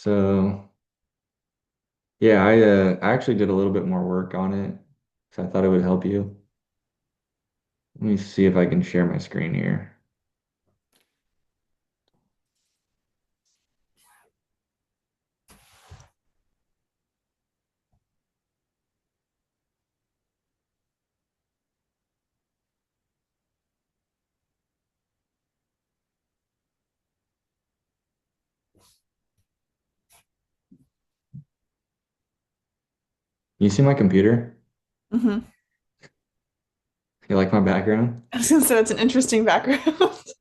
So yeah, I actually did a little bit more work on it, so I thought it would help you. Let me see if I can share my screen here. You see my computer? hmm You like my background? I was gonna say that's an interesting background.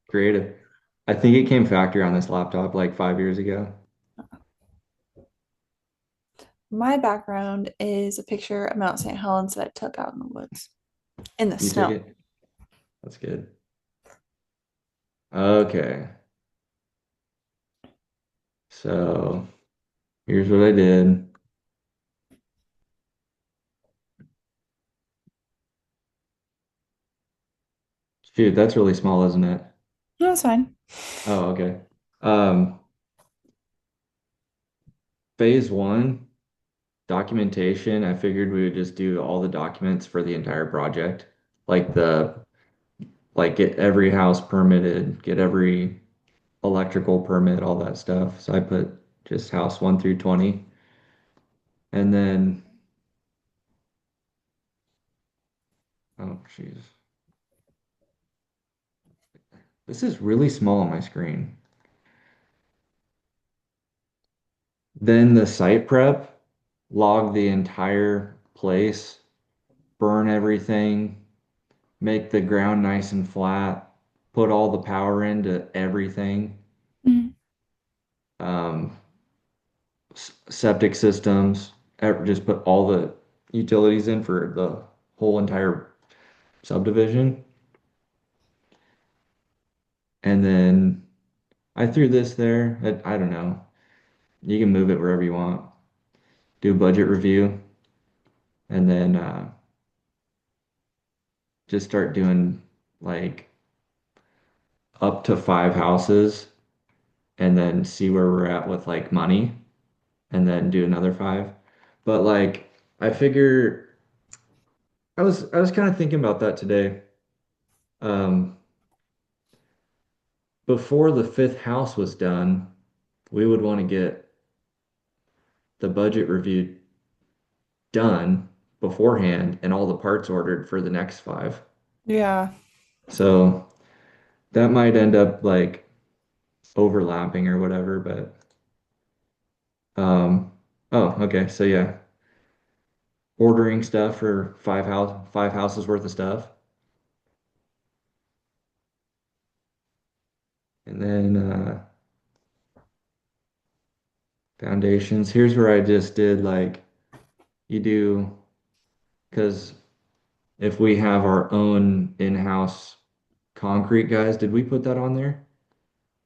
Creative. I think it came factory on this laptop like 5 years ago. My background is a picture of Mount St. Helens that I took out in the woods in the You took snow. it? That's good. Okay. So here's what I did. Shoot, that's really small, isn't it? No, that's fine. Oh, okay. Um, phase one, documentation. I figured we would just do all the documents for the entire project, like get every house permitted, get every electrical permit, all that stuff. So I put just house 1 through 20. And then, oh, jeez. This is really small on my screen. Then the site prep, log the entire place, burn everything, make the ground nice and flat, put all the power into everything. Mhm. Um, Septic systems, just put all the utilities in for the whole entire subdivision. And then I threw this there. I don't know. You can move it wherever you want. Do a budget review and then just start doing like up to 5 houses and then see where we're at with like money and then do another five. But like I figure I was kind of thinking about that today. Um, Before the fifth house was done, we would want to get the budget review done beforehand and all the parts ordered for the next five. Yeah. So that might end up like overlapping or whatever, but um oh, okay. So yeah, ordering stuff for five houses worth of stuff. And then foundations. Here's where I just did like you do because if we have our own in-house concrete guys, did we put that on there?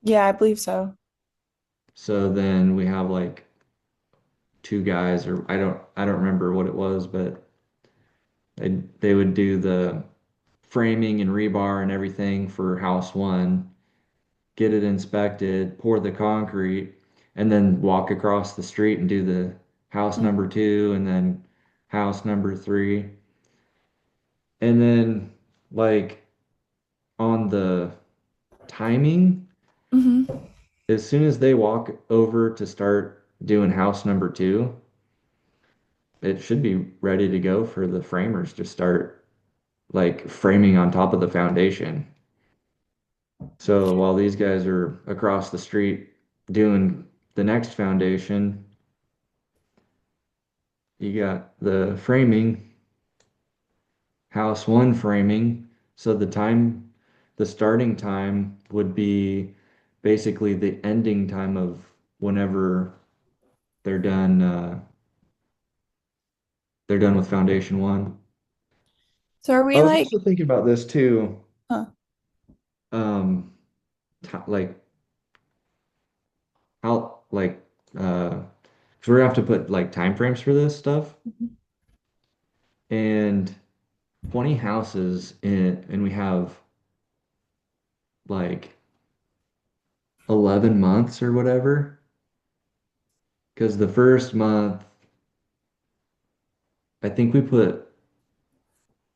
Yeah, I believe so. So then we have like two guys, or I don't remember what it was, but they would do the framing and rebar and everything for house one, get it inspected, pour the concrete, and then walk across the street and do the house Mm. number two and then house number three. And then like on the timing, hmm as soon as they walk over to start doing house number two, it should be ready to go for the framers to start like framing on top of the foundation. So while these guys are across the street doing the next foundation, you got the framing, house one framing. So the starting time would be basically the ending time of whenever they're done, they're done with foundation one. So are I we was like, also thinking about this too. huh? Um, like how because we're gonna have to put like time frames for this stuff Mhm. and 20 houses in and we have like 11 months or whatever. because the first month, I think we put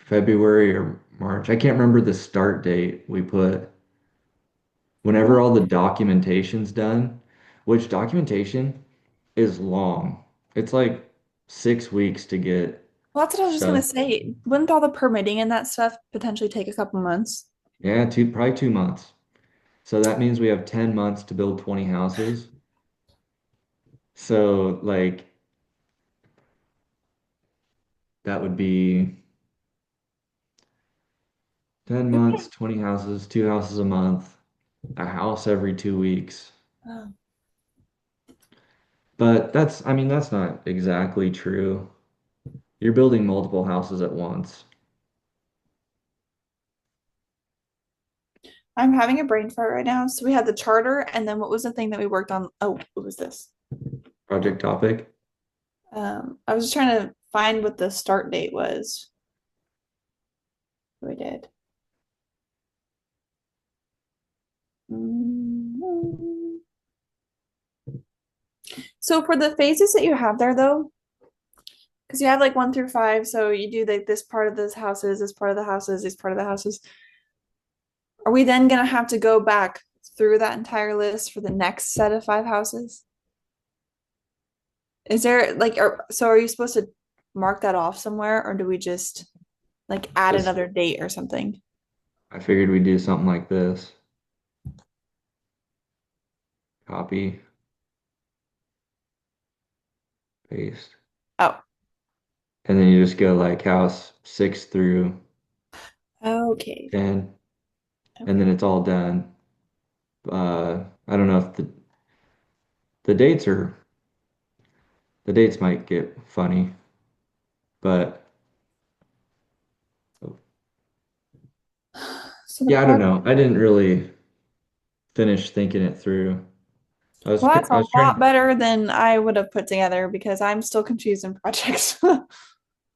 February or March. I can't remember the start date we put whenever Well, all the documentation's done, which documentation is long. It's like 6 weeks to get that's what I was just gonna stuff. say. Wouldn't all the permitting and that stuff potentially take a couple months? Yeah, probably 2 months. So that means we have 10 months to build 20 houses. So like that would be 10 months, 20 houses, two houses a month, a house every 2 weeks. Oh. But I mean, that's not exactly true. You're building multiple houses at once. I'm having a brain fart right now. So we had the charter, and then what was the thing that we worked on? Oh, what was this? Project topic. I was just trying to find what the start date was. We did. Mm. So for the phases that you have there, though, because you have like 1 through 5, so you do like this part of this houses, this part of the houses, this part of the houses. Are we then gonna have to go back through that entire list for the next set of 5 houses? Is there like, so are you supposed to mark that off somewhere, or do we just like add Just another date or something? I figured we'd do something like this. Copy, paste. Oh, And then you just go like house 6 through okay. 10, and then Okay. it's all done. I don't know if the dates are the dates might get funny, but So the yeah, I don't project, know. I didn't really finish thinking it through. well, that's I a was lot trying. better than I would have put together because I'm still confused in projects.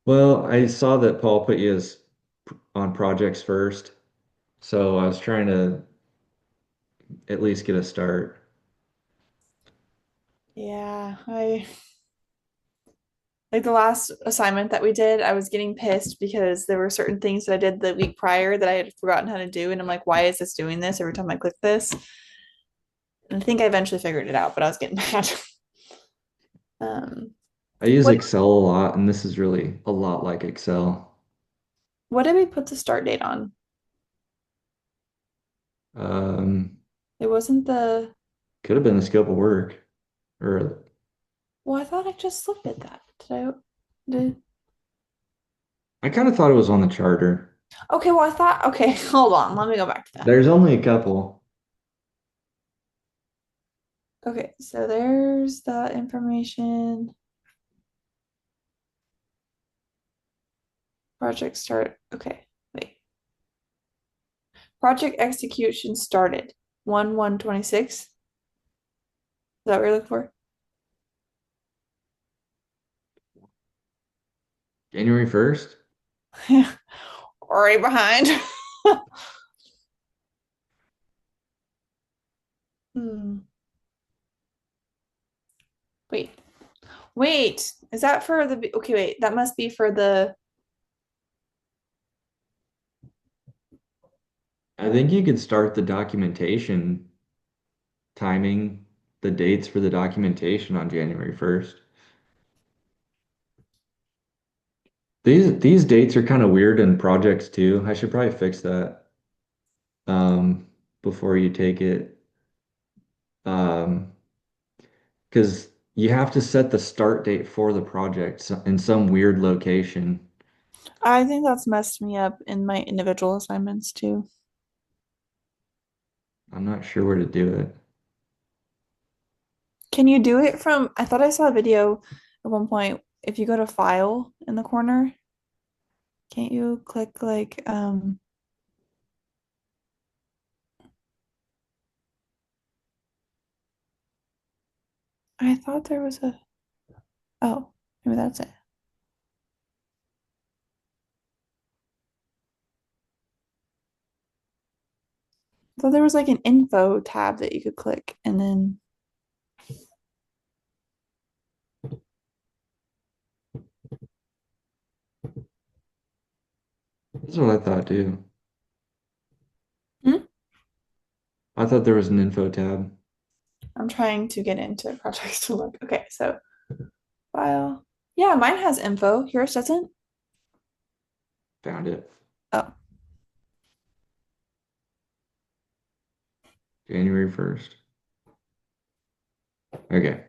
Well, I saw that Paul put you as on projects first, so I was trying to at least get a start. Yeah, I like the last assignment that we did, I was getting pissed because there were certain things that I did the week prior that I had forgotten how to do. And I'm like, why is this doing this every time I click this? And I think I eventually figured it out, but I was getting mad. Um, I use what Excel a lot, and this is really a lot like Excel. what did we put the start date on? Um, It wasn't the, could have been the scope of work, or well, I thought I just looked at that. Did I kind of thought it was on the charter. okay, well, I thought, okay, hold on, let me go back to that. There's only a couple. Okay, so there's that information. Project start. Okay, wait. Project execution started 1/1/26. Is that what you're looking for? January 1st? Yeah. Already behind. Hmm. Wait. Wait. Is that for the okay, wait. That must be for the I think you could start the documentation timing, the dates for the documentation on January 1st. These dates are kind of weird in projects too. I should probably fix that um, before you take it. Because you have to set the start date for the project in some weird location. I think that's messed me up in my individual assignments too. I'm not sure where to do it. Can you do it from I thought I saw a video at one point. If you go to file in the corner, can't you click like I thought there was a oh, maybe that's it. I thought there was like an info tab that you could click and then That's what I thought too. Hmm? I thought there was an info tab. I'm trying to get into projects to look. Okay, so file. Yeah, mine has info. Yours doesn't? Found it. Oh, January 1st. Okay.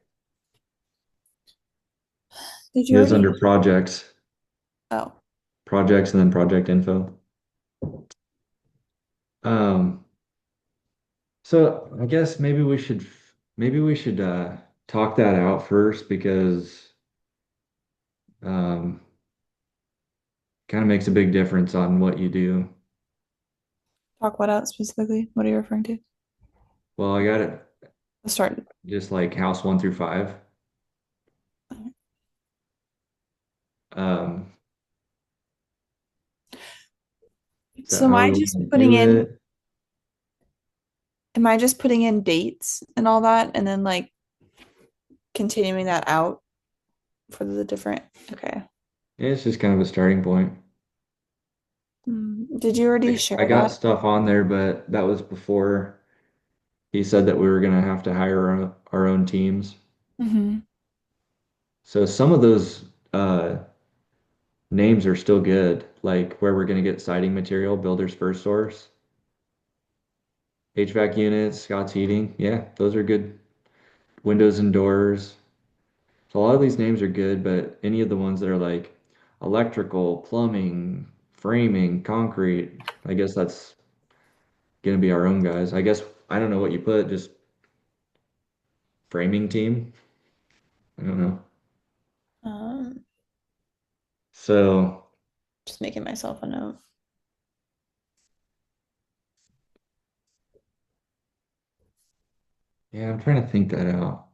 did you It was already? under projects, Oh, projects, and then project info. Um, so I guess maybe we should talk that out first because um, kind of makes a big difference on what you do. talk what out specifically? What are you referring to? Well, I got it Let's start. just like house 1 through 5. Um, is that So am how I we just want to putting do in, it? am I just putting in dates and all that and then like continuing that out for the different, okay. Yeah, it's just kind of a starting point. Did you already I share got that? stuff on there, but that was before he said that we were gonna have to hire our own teams. Mm-hmm. So some of those names are still good, like where we're gonna get siding material, Builder's First Source, HVAC units, Scott's Heating. Yeah, those are good. Windows and doors. So a lot of these names are good, but any of the ones that are like electrical, plumbing, framing, concrete, I guess that's gonna be our own guys. I guess I don't know what you put, just framing team. I don't know. Um, So just making myself a note. yeah, I'm trying to think that out.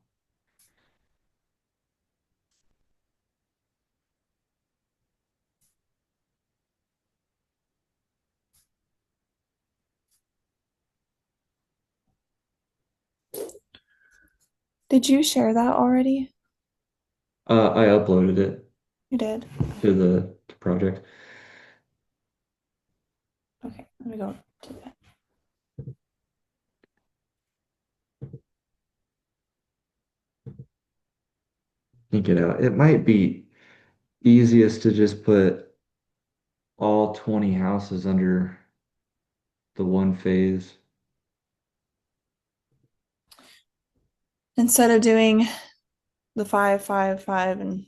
Did you share that already? I uploaded it You did. to the project. Okay, let me go to that. Think it out. It might be easiest to just put all 20 houses under the one phase. Instead of doing the five, five, five, and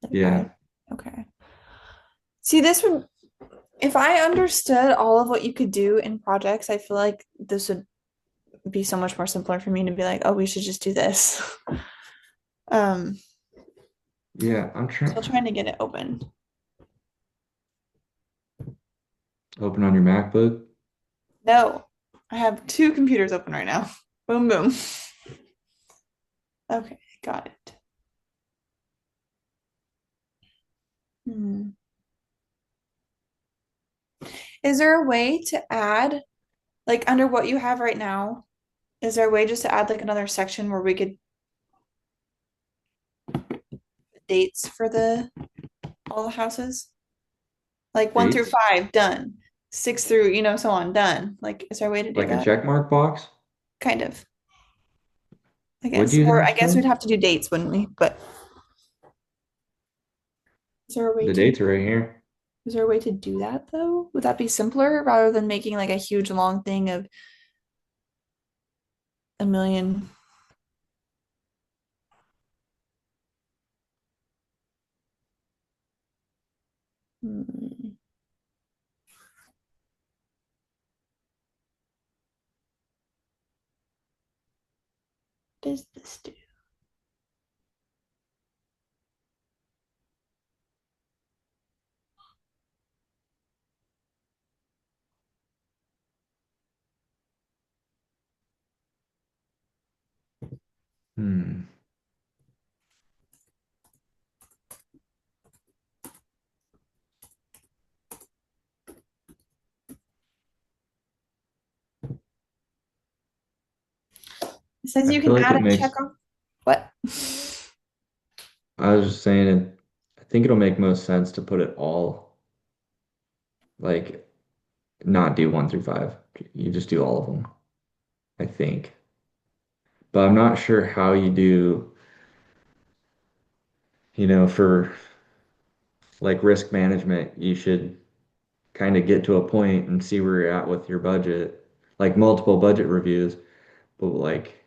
then Yeah. five. Okay. See, this would, if I understood all of what you could do in projects, I feel like this would be so much more simpler for me to be like, oh, we should just do this. Um, Yeah, I'm trying Still trying to get it open. open on your MacBook. No, I have two computers open right now. Boom, boom. Okay, got it. Hmm. Is there a way to add, like under what you have right now, is there a way just to add like another section where we could dates for the all the houses? Like one through Dates, five, done. Six through, so on, done. Like, is there a way to do like a that? check mark box. Kind of, I What do guess. you Or have I guess we'd still? have to do dates, wouldn't we? But is there a way The to dates are right here. is there a way to do that though? Would that be simpler rather than making like a huge long thing of a million? Hmm, what does this do? Hmm. It says I you feel can like add it a check makes, off. What? I was just saying it, I think it'll make most sense to put it all like not do 1 through 5. You just do all of them, I think. But I'm not sure how you do, for like risk management, you should kind of get to a point and see where you're at with your budget, like multiple budget reviews. But like,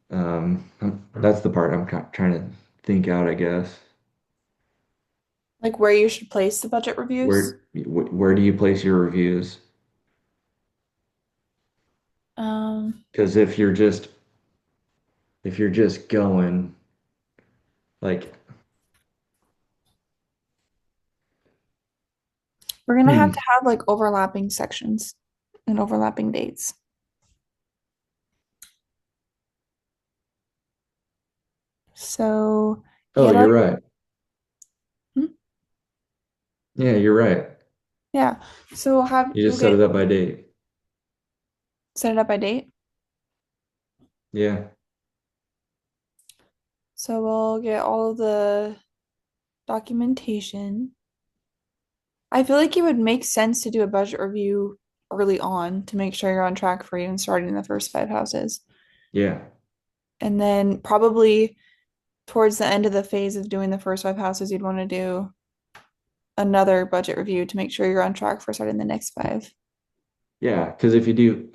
that's the part I'm trying to think out, I guess. Like where you should place the budget reviews. Where do you place your reviews? Um, Because if you're just going like, we're gonna have hmm, to have like overlapping sections and overlapping dates. So oh, get all you're right. your, Yeah, you're right. yeah. So have You you'll just set get it up by date. set it up by date. Yeah, So we'll get all of the documentation. I feel like it would make sense to do a budget review early on to make sure you're on track for even starting the first 5 houses. yeah, And then probably towards the end of the phase of doing the first 5 houses, you'd want to do another budget review to make sure you're on track for starting the next 5. yeah. Because if you do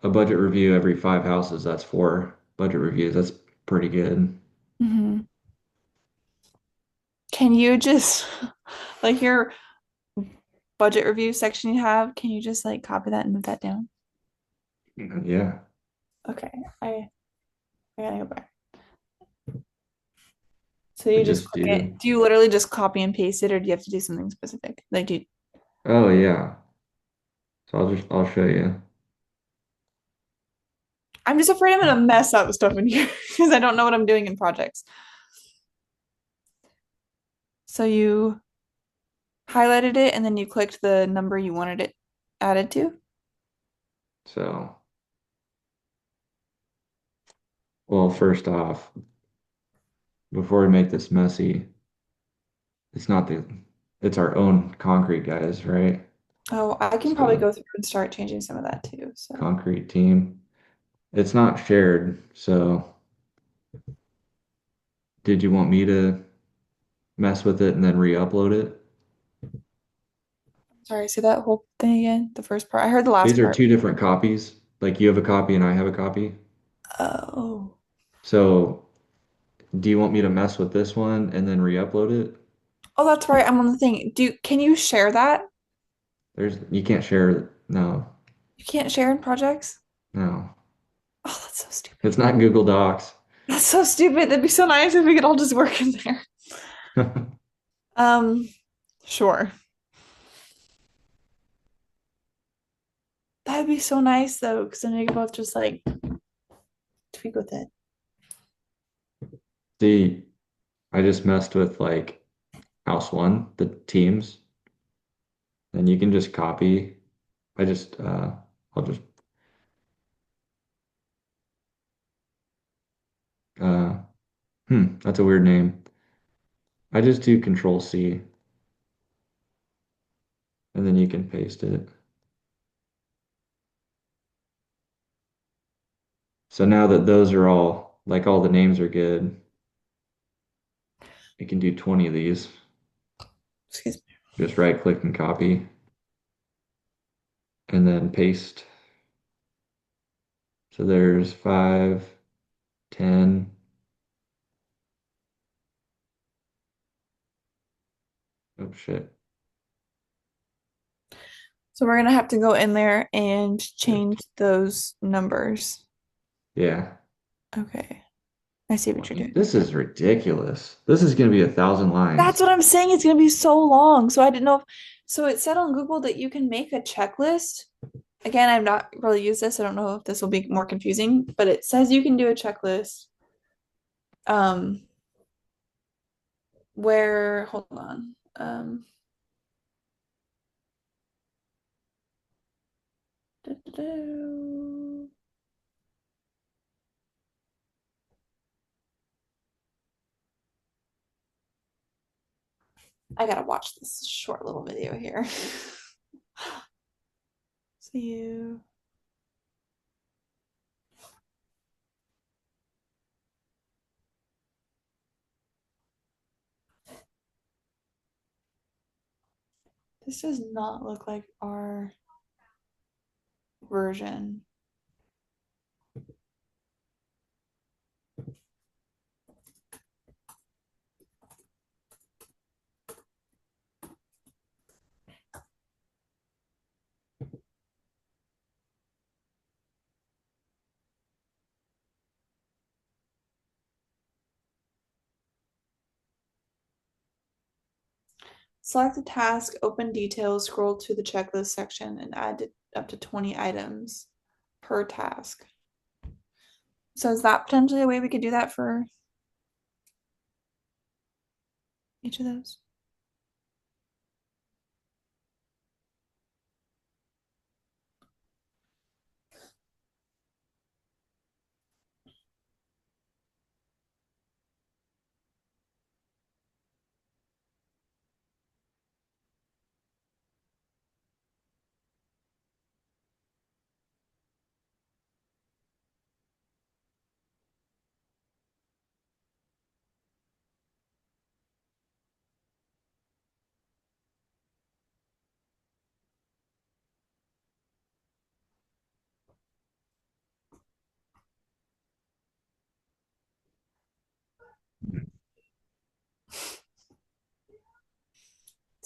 a budget review every 5 houses, that's 4 budget reviews. That's pretty good. Mhm. Can you just like your budget review section you have, can you just like copy that and move that down? Yeah, Okay, I gotta go back. So I you just just click it. do. Do you literally just copy and paste it, or do you have to do something specific? Like, do you, Oh yeah. So I'll show you. I'm just afraid I'm gonna mess up stuff in here because I don't know what I'm doing in projects. So you highlighted it and then you clicked the number you wanted it added to. So, well, first off, before we make this messy, it's not the, it's our own concrete guys, right? Oh, I can probably So go through and start changing some of that too. So, concrete team. It's not shared. So did you want me to mess with it and then re-upload it? sorry, say that whole thing again. The first part. I heard the last These are part. two different copies. Like you have a copy and I have a copy. Oh. So do you want me to mess with this one and then re-upload it? Oh, that's right. I'm on the thing. Can you share that? You can't share. No, You can't share in projects? no. Oh, that's so stupid. It's not Google Docs. That's so stupid. That'd be so nice if we could all just work in there. Um, sure. That'd be so nice though, because then we could both just like tweak with it. See, I just messed with like house one, the teams, and you can just copy. I just I'll just uh that's a weird name. I just do Control C and then you can paste it. So now that those are all like all the names are good, you can do 20 of these. Excuse me. Just right click and copy and then paste. So there's 5, 10. Oh shit. So we're gonna have to go in there and change 50. those numbers. Yeah. Okay. I see what you're doing. This is ridiculous. This is going to be 1,000 lines. That's what I'm saying. It's gonna be so long. So I didn't know if, so it said on Google that you can make a checklist. Again, I've not really used this. I don't know if this will be more confusing, but it says you can do a checklist. Um, where hold on. Doo-doo-doo. I gotta watch this short little video here. See you. This does not look like our version. Select the task, open details, scroll to the checklist section, and add up to 20 items per task. So is that potentially a way we could do that for each of those?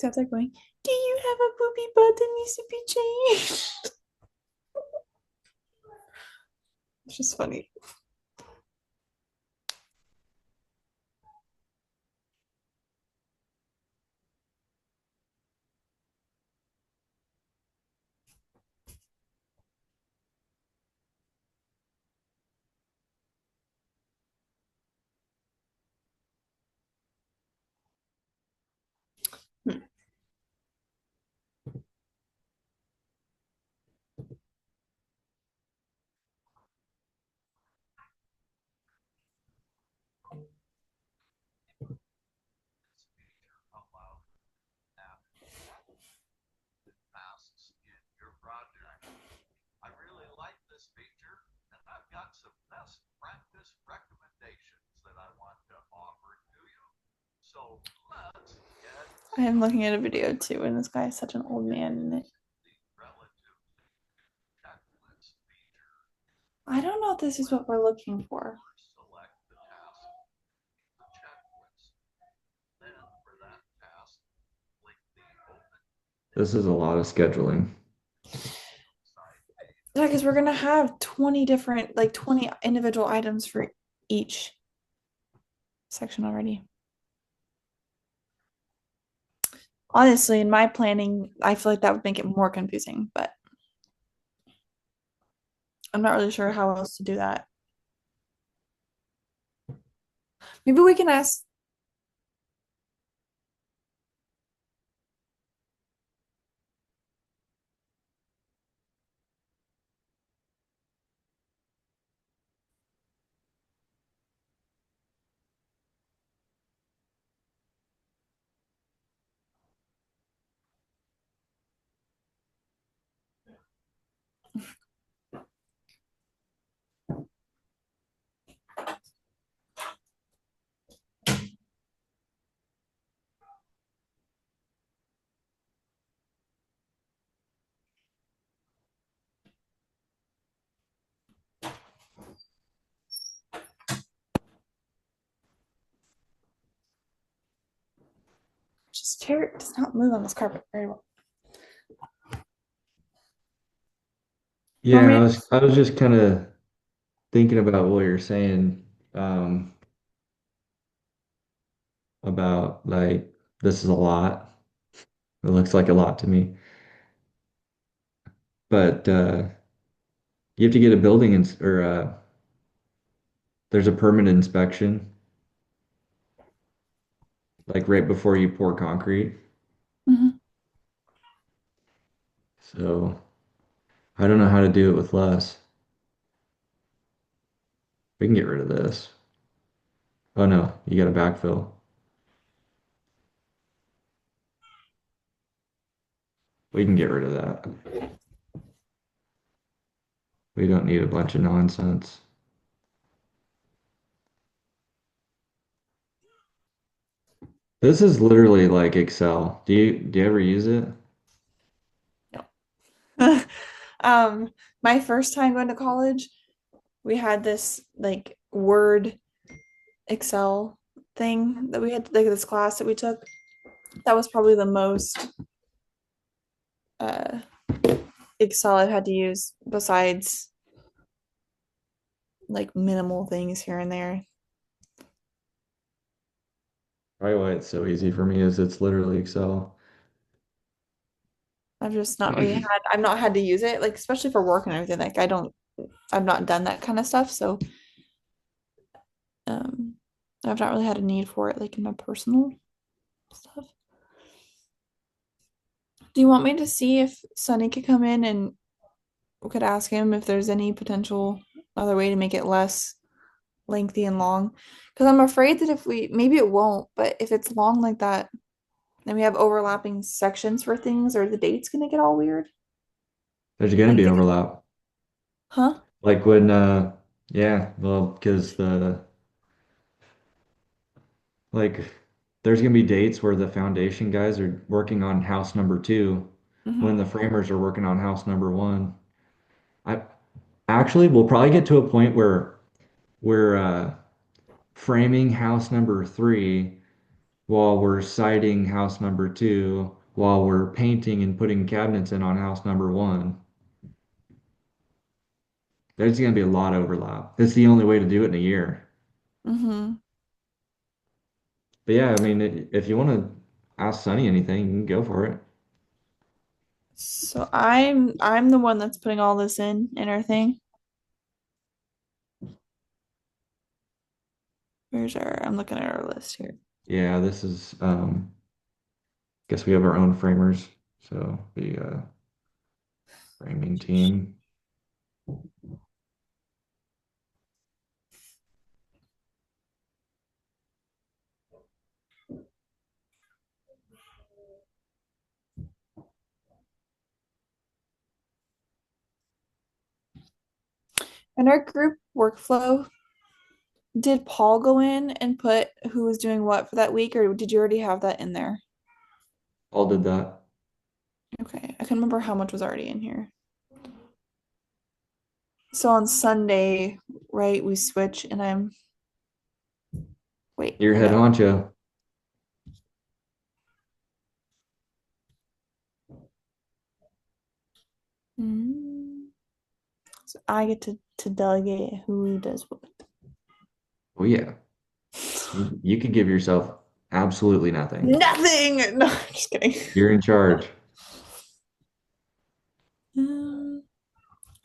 Except they're going, do you have a poopy butt that needs to be changed? It's just funny. Hmm. I am looking at a video too, and this guy is such an old man in it. I don't know if this is what we're looking for. This is a lot of scheduling. Yeah, because we're gonna have 20 different, like 20 individual items for each section already. Honestly, in my planning, I feel like that would make it more confusing, but I'm not really sure how else to do that. Maybe we can ask. Just chair does not move on this carpet very well. Want Yeah, me I was just kind of thinking about what you're saying um, about like this is a lot. It looks like a lot to me, but you have to get a building or there's a permanent inspection like right before you pour concrete. Mhm. So I don't know how to do it with less. We can get rid of this. Oh no, you got to backfill. We can get rid of that. We don't need a bunch of nonsense. This is literally like Excel. Do you ever use it? No. Um, my first time going to college, we had this like Word Excel thing that we had, like this class that we took. That was probably the most uh Excel I've had to use besides like minimal things here and there. Probably why it's so easy for me is it's literally Excel. I've just not really had I've not had to use it, like especially for work and everything. Like I've not done that kind of stuff. So um I've not really had a need for it like in my personal stuff. Do you want me to see if Sunny could come in and we could ask him if there's any potential other way to make it less lengthy and long? Because I'm afraid that if we maybe it won't, but if it's long like that, then we have overlapping sections for things, or the date's gonna get all weird. There's gonna Like, be overlap. huh? Like when yeah, well, because like there's gonna be dates where the foundation guys are working on house number two when Hmm. the framers are working on house number one. I actually we'll probably get to a point where we're framing house number three while we're siding house number two while we're painting and putting cabinets in on house number one. There's gonna be a lot of overlap. It's the only way to do it in a year. Hmm. But yeah, I mean, if you want to ask Sonny anything, you can go for it. So I'm the one that's putting all this in our thing. Where's our I'm looking at our list here. Yeah, this is guess we have our own framers. So the framing team. And our group workflow, did Paul go in and put who was doing what for that week, or did you already have that in there? All did that. Okay, I can remember how much was already in here. So on Sunday, right, we switch and I'm wait, Your head no. honcho. Mm. So I get to delegate who does what. Oh yeah, you could give yourself absolutely nothing. Nothing. No, I'm just kidding. You're in charge. Um,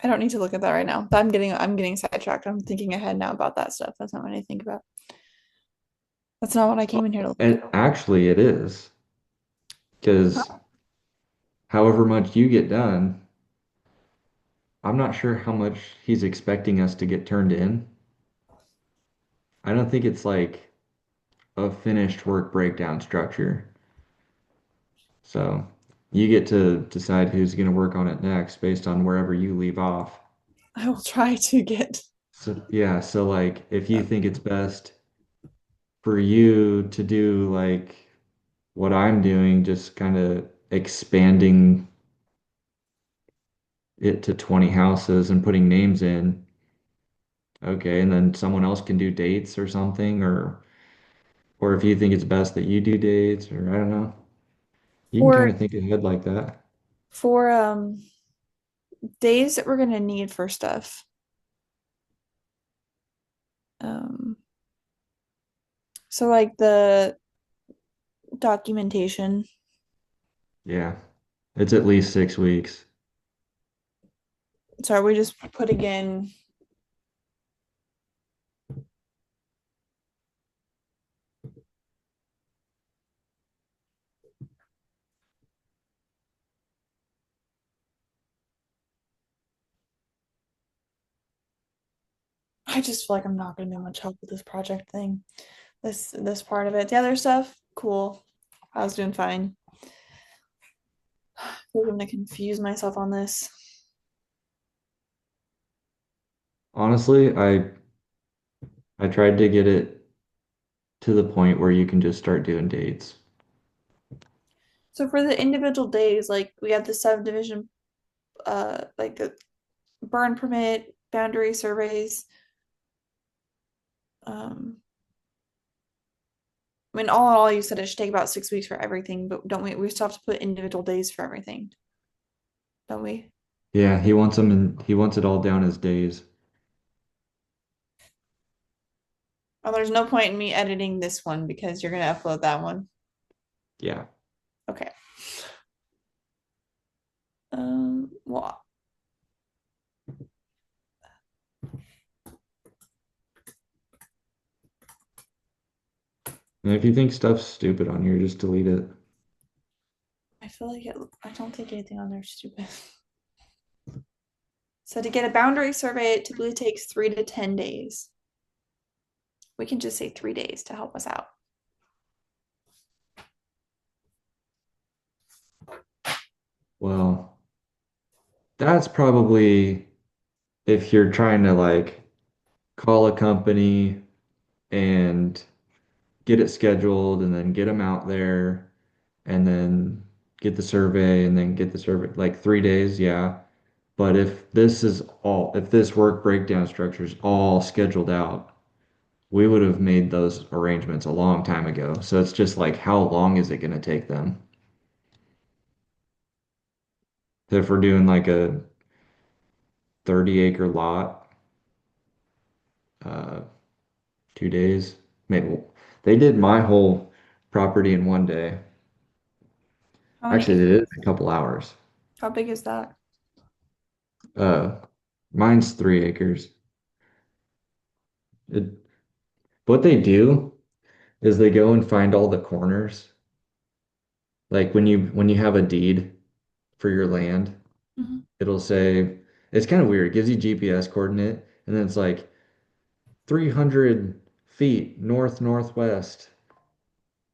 I don't need to look at that right now. I'm getting sidetracked. I'm thinking ahead now about that stuff. That's not what I think about. That's not what I came in here to look And actually, it is because at. however much you get done, I'm not sure how much he's expecting us to get turned in. I don't think it's like a finished work breakdown structure. So you get to decide who's going to work on it next based on wherever you leave off. I will try to get So yeah, so like if you think it's best for you to do like what I'm doing, just kind of expanding it to 20 houses and putting names in, okay, and then someone else can do dates or something, or if you think it's best that you do dates, or I don't know, you can kind for of think ahead like that. for days that we're gonna need for stuff. Um, so like the documentation. Yeah, it's at least 6 weeks. So are we just putting in I just feel like I'm not gonna be much help with this project thing. This part of it. The other stuff, cool. I was doing fine. feel like I'm gonna confuse myself on this. Honestly, I tried to get it to the point where you can just start doing dates. So for the individual days, like we have the subdivision, like the burn permit, boundary surveys. Um, I mean, all in all, you said it should take about 6 weeks for everything, but don't we? We still have to put individual days for everything, don't we? Yeah, he wants it all down as days. Oh, there's no point in me editing this one because you're gonna upload that one. Yeah. Okay. Well, And if you think stuff's stupid on here, just delete it. I feel like it. I don't think anything on there is stupid. So to get a boundary survey, it typically takes 3 to 10 days. We can just say 3 days to help us out. Well, that's probably if you're trying to like call a company and get it scheduled and then get them out there and then get the survey and then get the survey like 3 days, yeah. But if this work breakdown structure is all scheduled out, we would have made those arrangements a long time ago. So it's just like, how long is it going to take them? So if we're doing like a 30-acre lot, uh, 2 days, maybe they did my whole property in one day. How many Actually, they did it acres? in a couple hours. How big is that? Uh, mine's 3 acres. It, what they do is they go and find all the corners. Like when you have a deed for your land, Mhm. it'll say it's kind of weird. It gives you GPS coordinate, and then it's like 300 feet north northwest,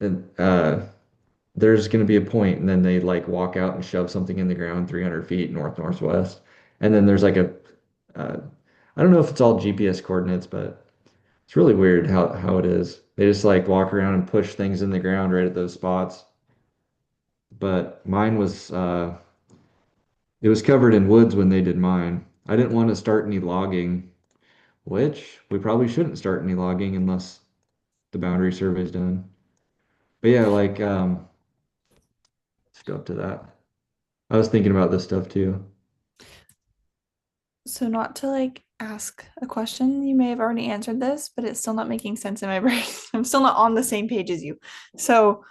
and there's going to be a point, and then they like walk out and shove something in the ground 300 feet north northwest, and then there's like a uh, I don't know if it's all GPS coordinates, but it's really weird how it is. They just like walk around and push things in the ground right at those spots. But mine was it was covered in woods when they did mine. I didn't want to start any logging, which we probably shouldn't start any logging unless the boundary survey is done. But yeah, like let's go up to that. I was thinking about this stuff too. So not to like ask a question, you may have already answered this, but it's still not making sense in my brain. I'm still not on the same page as you. So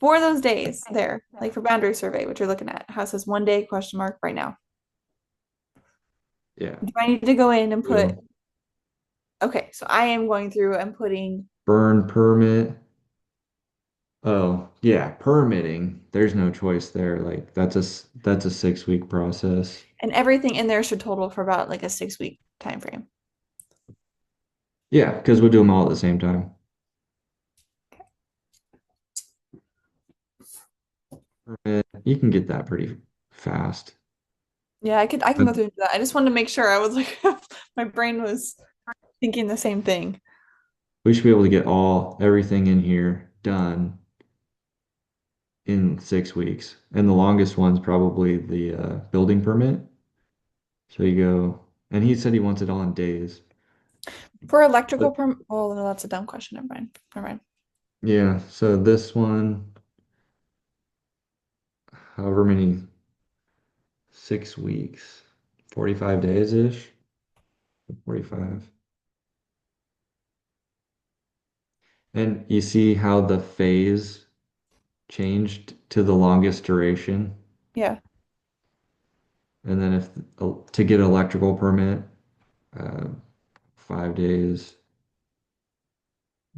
for those days there, like for boundary survey, which you're looking at, how it says 1 day question mark right now. Yeah. Do I need to go in and put, So okay, so I am going through and putting, burn permit. Oh, yeah, permitting. There's no choice there. Like that's a 6 week process. and everything in there should total for about like a 6 week time frame. Yeah, because we'll do them all at the same time. Permit, you can get that pretty fast. Yeah, I can But go through that. I just wanted to make sure I was like my brain was thinking the same thing. we should be able to get everything in here done in 6 weeks. And the longest one's probably the building permit. So you go, and he said he wants it all in days. For electrical But perm, well, no, that's a dumb question. Never mind. Never mind. yeah, so this one, however many, 6 weeks, 45 days ish, 45. And you see how the phase changed to the longest duration. Yeah. And then if to get an electrical permit, uh, 5 days.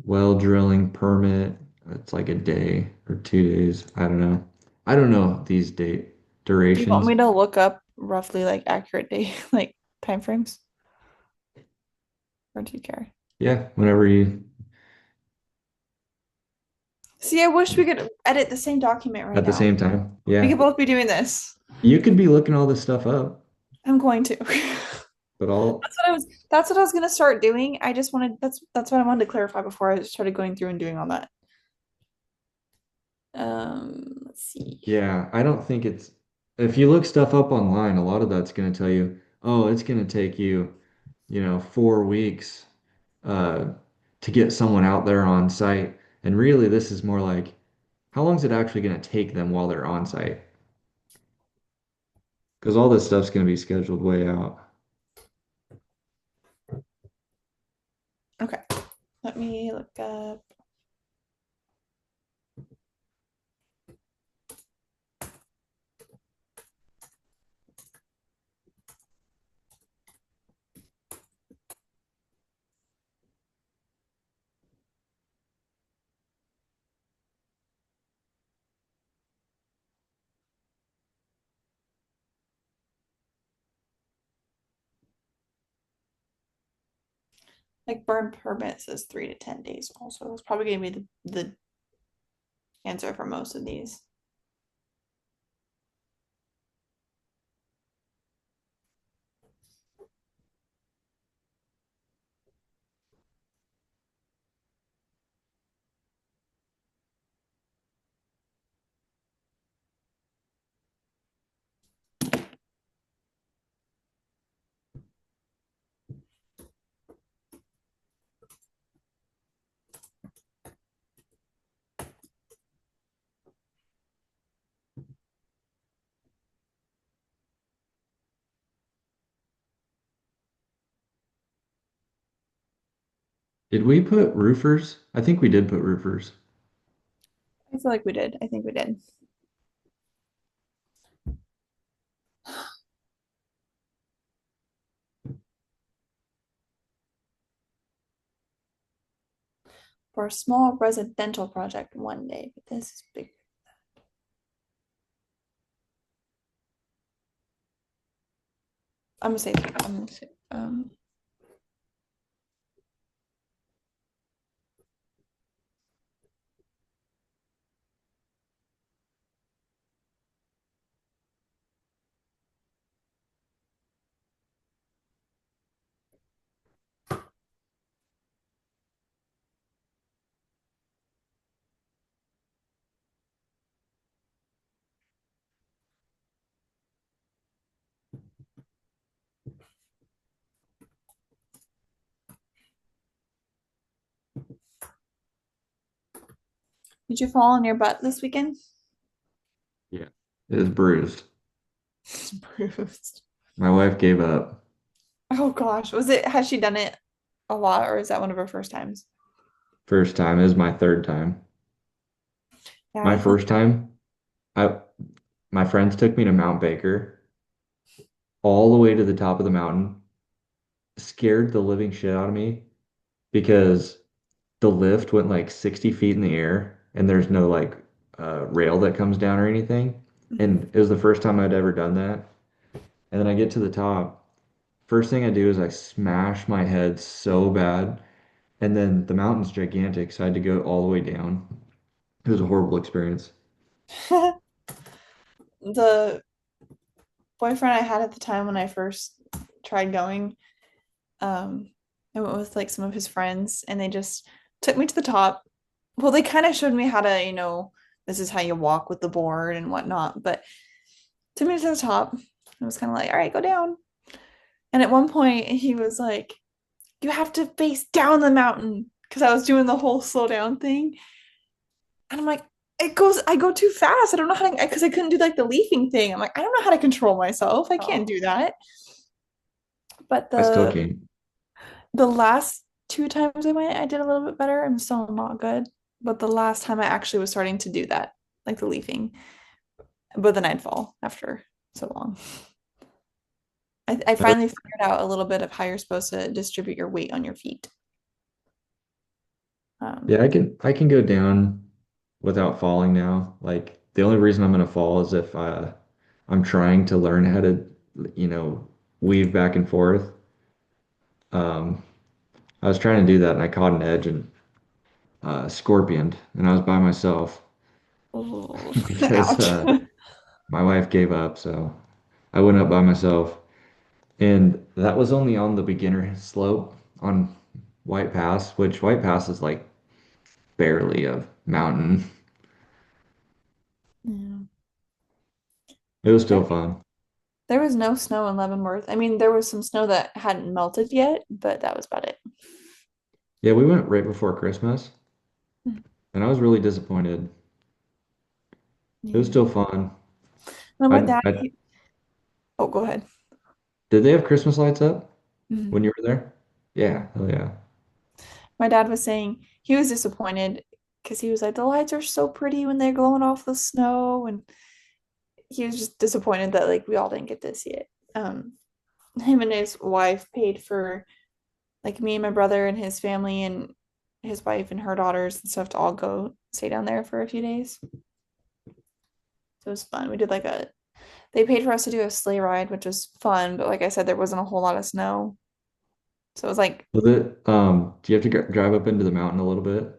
Well drilling permit, it's like a day or 2 days. I don't know. I don't know these date Do you want durations. me to look up roughly like accurate day, like time frames, or do you care? Yeah, whenever you See, I wish we could edit the same document right at the now. same time. We could Yeah. both be doing this. You could be looking all this stuff up, I'm going to. but all, That's what I was gonna start doing. I just wanted that's what I wanted to clarify before I started going through and doing all that. Let's see. yeah, I don't think it's, if you look stuff up online, a lot of that's going to tell you, oh, it's going to take you, 4 weeks uh, to get someone out there on site. And really, this is more like, how long is it actually going to take them while they're on site? Because all this stuff's going to be scheduled way out. Okay. Let me look up. Like burn permit says 3 to 10 days also. It's probably gonna be the answer for most of these. Did we put roofers? I think we did put roofers. I feel like we did. I think we did. For a small residential project 1 day, but this is big. I'm gonna say Did you fall on your butt this weekend? Yeah. It is bruised. It's bruised. My wife gave up. Oh gosh. Has she done it a lot or is that one of her first times? First time is my third time. Yeah, My I feel first time, I my friends took me to Mount Baker, all the way to the top of the mountain, scared the living shit out of me because the lift went like 60 feet in the air and there's no like rail that comes down or anything. Mhm. And it was the first time I'd ever done that. And then I get to the top. First thing I do is I smash my head so bad. And then the mountain's gigantic, so I had to go all the way down. It was a horrible experience. The boyfriend I had at the time when I first tried going, I went with like some of his friends and they just took me to the top. Well, they kind of showed me how to, this is how you walk with the board and whatnot, but took me to the top. I was kind of like, all right, go down. And at one point, he was like, you have to face down the mountain because I was doing the whole slow down thing. And I'm like, I go too fast. I don't know how to, because I couldn't do like the leafing thing. I'm like, I don't know how to control myself. I can't do that. But I still the can't. the last 2 times I went, I did a little bit better. I'm still not good. But the last time I actually was starting to do that, like the leafing. But then I'd fall after so long. I I finally figured out a little bit of how you're supposed to distribute your weight on your feet. Yeah, Um, I can go down without falling now. Like the only reason I'm gonna fall is if I'm trying to learn how to, you know, weave back and forth. Um, I was trying to do that and I caught an edge and scorpioned, and I was by myself Oh, because ouch. my wife gave up, so I went up by myself. And that was only on the beginner slope on White Pass, which White Pass is like barely a mountain. Yeah. It was There, still fun. there was no snow in Leavenworth. I mean, there was some snow that hadn't melted yet, but that was about it. Yeah, we went right before Christmas, and I was really disappointed. It was Yeah. still fun. And my dad, I oh, go ahead. did they have Christmas lights up Mhm. when you were there? Yeah, oh yeah. My dad was saying he was disappointed because he was like, the lights are so pretty when they're glowing off the snow. And he was just disappointed that like we all didn't get to see it. Him and his wife paid for like me and my brother and his family and his wife and her daughters and stuff to all go stay down there for a few days. So it was fun. We did like they paid for us to do a sleigh ride, which was fun, but like I said, there wasn't a whole lot of snow. So it was like Was it, do you have to drive up into the mountain a little bit?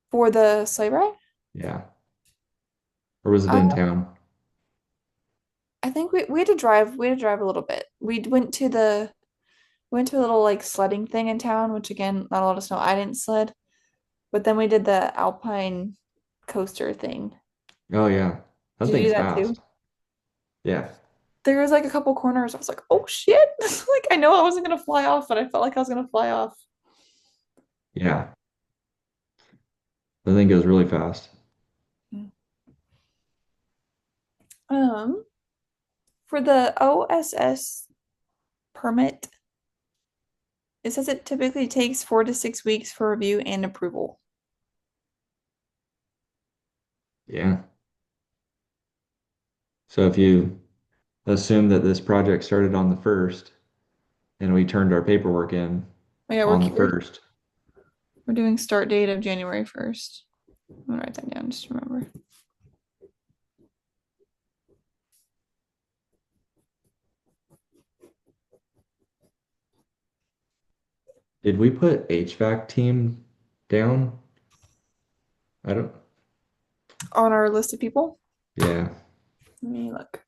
for the sleigh ride, Yeah. Or was it uh, in town? I think we had to drive a little bit. We went to a little like sledding thing in town, which again, not a lot of snow. I didn't sled, but then we did the alpine coaster thing. Oh yeah. That Did you do thing's that too? fast. Yeah. There was like a couple corners. I was like, oh shit. Like I know I wasn't gonna fly off, but I felt like I was gonna fly off. Yeah. The thing goes really fast. Um, for the OSS permit, it says it typically takes 4 to 6 weeks for review and approval. Yeah. So if you assume that this project started on the first and we turned our paperwork in Oh yeah, on the first, we're doing start date of January 1st. I'm gonna write that down just to remember. did we put HVAC team down? I don't, On our list of people. yeah. Let me look.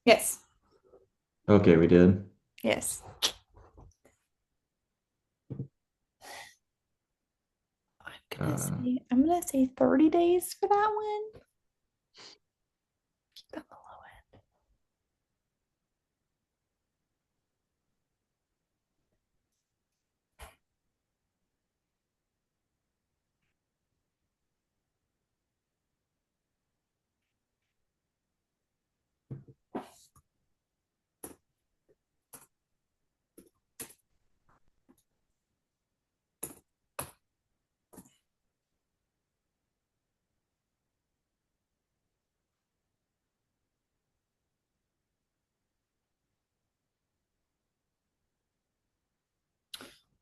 Yes. Okay, we did. Yes. Uh, I'm gonna say 30 days for that one. Keep that below it.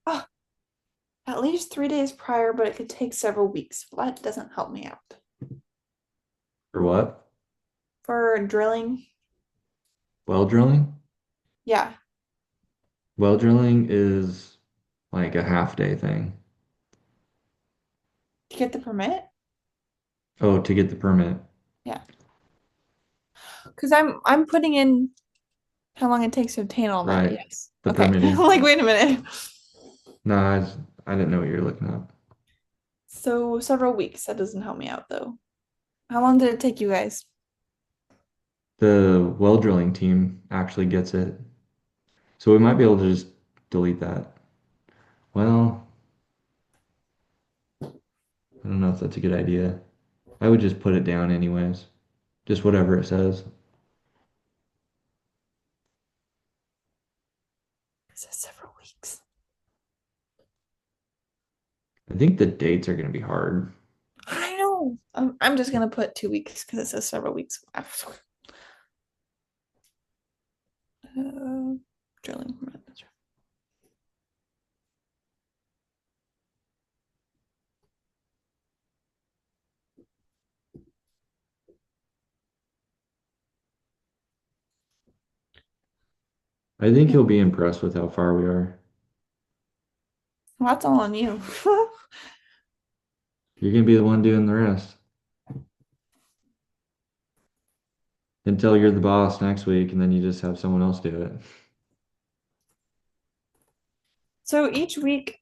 Oh, at least 3 days prior, but it could take several weeks. Well, that doesn't help me out. for what? For drilling, Well drilling? yeah, Well drilling is like a half day thing. to get the permit. Oh, to get the permit. Yeah, because I'm putting in how long it takes to obtain all that. Right. Yes. The Okay. permitting. Like, wait a minute. No, I didn't know what you were looking up. So several weeks. That doesn't help me out though. How long did it take you guys? The well drilling team actually gets it. So we might be able to just delete that. Well, I don't know if that's a good idea. I would just put it down anyways. Just whatever it says. It says several weeks. I think the dates are going to be hard. I know. I'm just gonna put 2 weeks because it says several weeks. Uh, drilling permit. That's right. I think he'll be impressed with how far we are. Well, that's all on you. You're gonna be the one doing the rest until you're the boss next week, and then you just have someone else do it. So each week,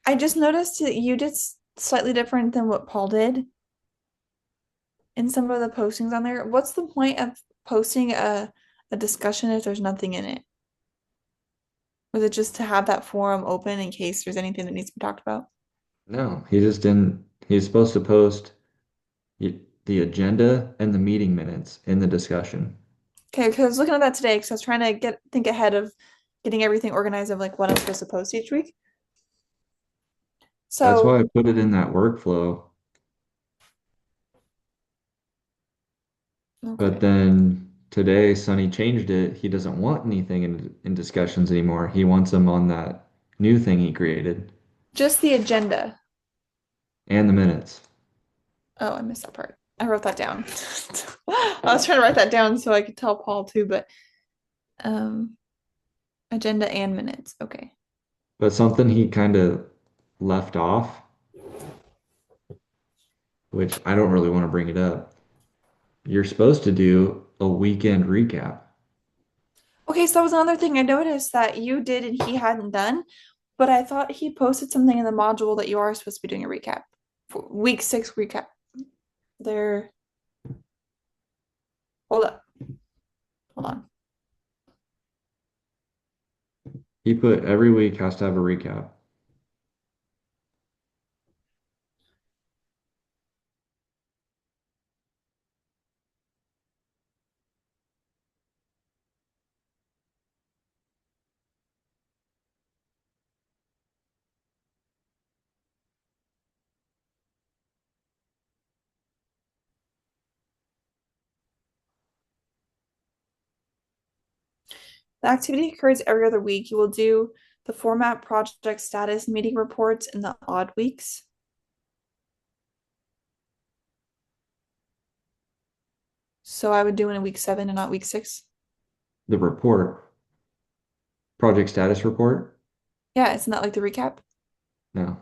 I just noticed that you did slightly different than what Paul did in some of the postings on there. What's the point of posting a discussion if there's nothing in it? Was it just to have that forum open in case there's anything that needs to be talked about? No, he just didn't. He's supposed to post the agenda and the meeting minutes in the discussion. Okay, because I was looking at that today because I was trying to think ahead of getting everything organized of like what I'm supposed to post each week. That's why I So, put it in that workflow. But okay. then today, Sonny changed it. He doesn't want anything in discussions anymore. He wants them on that new thing he created Just the agenda. and the minutes. Oh, I missed that part. I wrote that down. I was trying to write that down so I could tell Paul too, but um agenda and minutes. Okay. But something he kind of left off, which I don't really want to bring it up. You're supposed to do a weekend recap. Okay, so that was another thing I noticed that you did and he hadn't done, but I thought he posted something in the module that you are supposed to be doing a recap. For week 6 recap. There. Hold up. Hold on. He put every week has to have a recap. The activity occurs every other week. You will do the format, project status, meeting reports in the odd weeks. So I would do it in week 7 and not week 6. The report, project status report. Yeah, isn't that like the recap? No,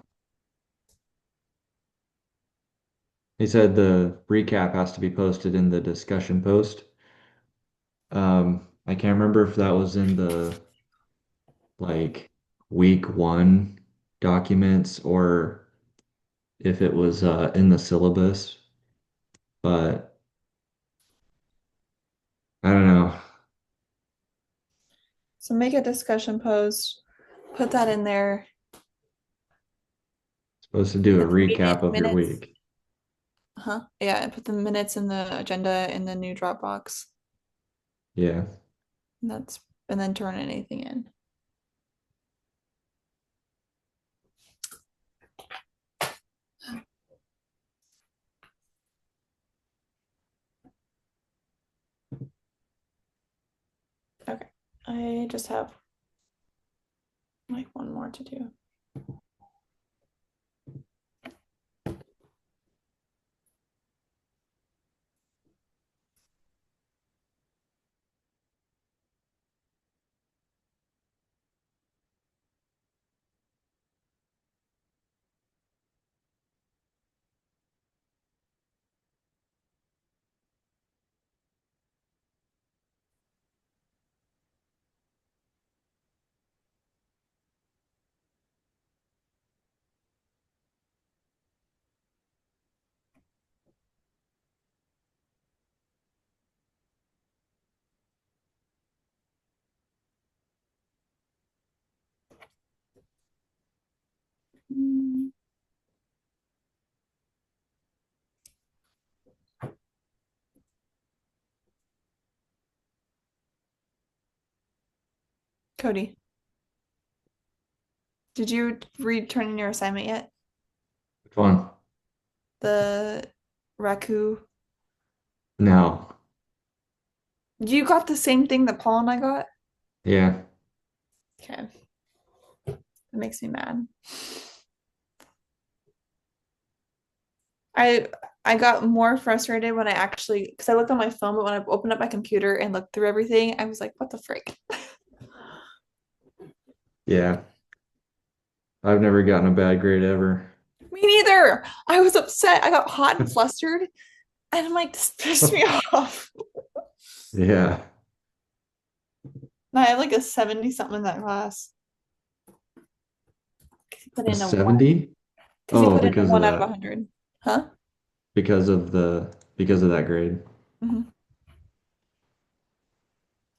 he said the recap has to be posted in the discussion post. I can't remember if that was in the like week 1 documents or if it was in the syllabus, but I don't know. So make a discussion post, put that in there, Supposed to do a put the meeting recap of your minutes. week. Huh? Yeah, and put the minutes in the agenda in the new Dropbox. Yeah. And and then turn anything in. Okay. I just have like one more to do. Mm, Cody, did you read turn in your assignment yet? Which one? The Raku. No. You got the same thing that Paul and I got? Yeah. Okay. It makes me mad. I I got more frustrated when I actually because I looked on my phone, but when I opened up my computer and looked through everything, I was like, what the frick? Yeah, I've never gotten a bad grade ever. Me neither. I was upset. I got hot and flustered, and I'm like, this pissed me off. Yeah, And I had like a 70 something in that class. He put a in a one 70? because he Oh, put in a because of one out of a that. 100. Huh? Because of that grade. Hmm.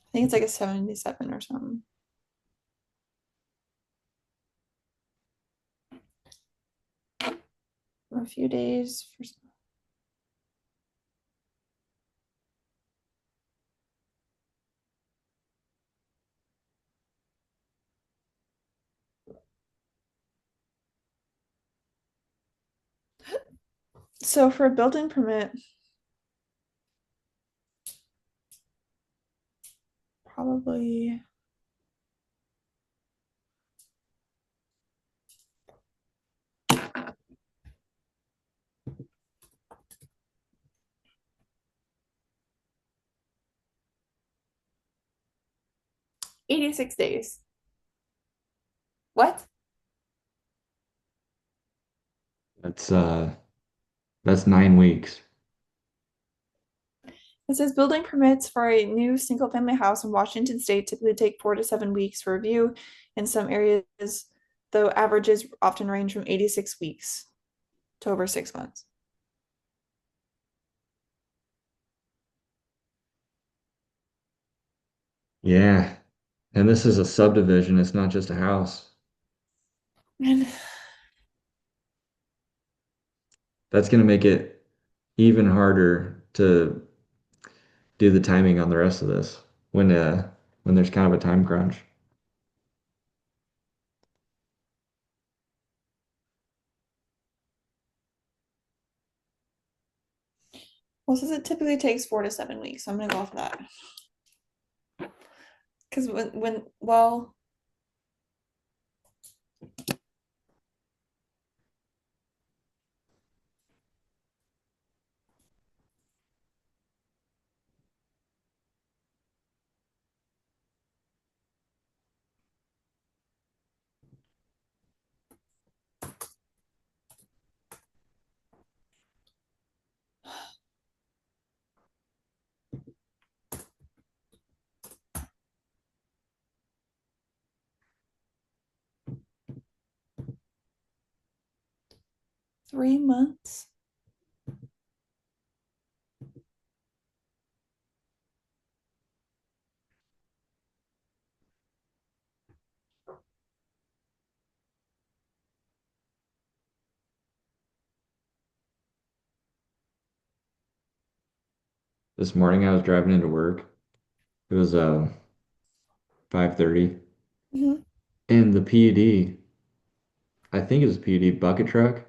I think it's like a 77 or something. For a few days. So for a building permit, probably 86 days. What? That's uh that's 9 weeks. It says building permits for a new single family house in Washington state typically take 4 to 7 weeks for review. In some areas, though averages often range from 86 weeks to over 6 months. Yeah. And this is a subdivision, it's not just a house. And That's going to make it even harder to do the timing on the rest of this when there's kind of a time crunch. well, it says it typically takes 4 to 7 weeks. So I'm gonna go off of that. Because well, – 3 months. This morning I was driving into work. It was 5:30 Mhm. and the PUD, I think it was a PUD bucket truck.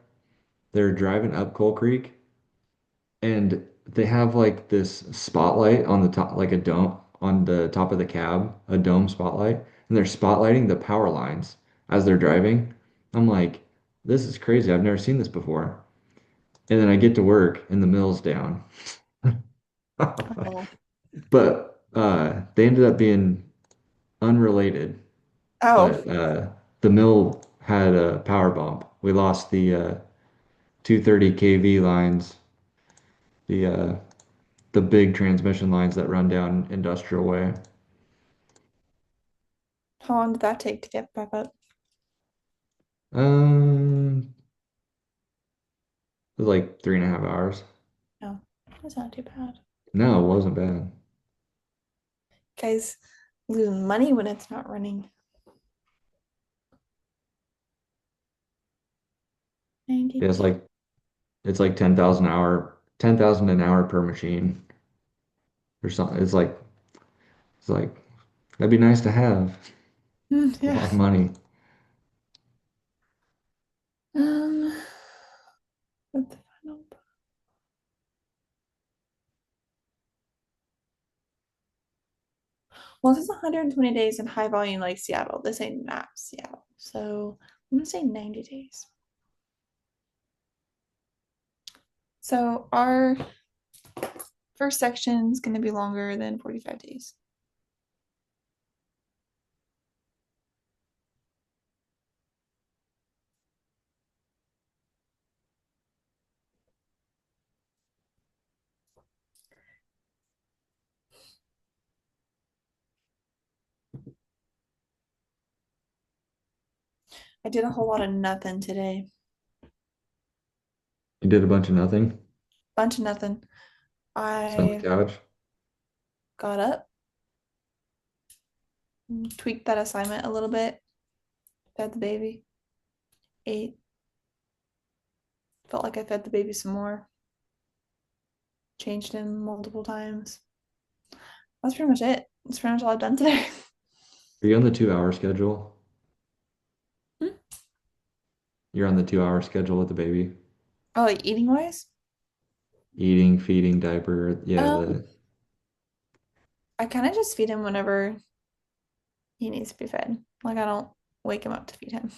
They're driving up Coal Creek and they have like this spotlight on the top, like a dome on the top of the cab, a dome spotlight, and they're spotlighting the power lines as they're driving. I'm like, this is crazy. I've never seen this before. And then I get to work and the mill's down. Oh. But they ended up being unrelated. Oh. But the mill had a power bump. We lost the 230 kV lines, the uh, the big transmission lines that run down Industrial Way. How long did that take to get back up? Um, it was like 3.5 hours. No, that's not too bad. No, it wasn't bad. Guys losing money when it's not running. 90 Yeah, it's like 10,000 an hour per machine or something. It's like that'd be nice to have. A Yeah. lot of money. Um, what's the final? Well, this is 120 days in high volume like Seattle. This ain't not Seattle. So I'm gonna say 90 days. So our first section is gonna be longer than 45 days. I did a whole lot of nothing today. You did a bunch of nothing. Bunch of nothing. Sit on the I couch. got up, tweaked that assignment a little bit, fed the baby, ate, felt like I fed the baby some more, changed him multiple times. That's pretty much it. That's pretty much all I've done today. Are you on the 2 hour schedule? You're on the 2 hour schedule with the baby. Oh, like eating wise? Eating, feeding, diaper. Yeah, Um, the I kind of just feed him whenever he needs to be fed. Like I don't wake him up to feed him.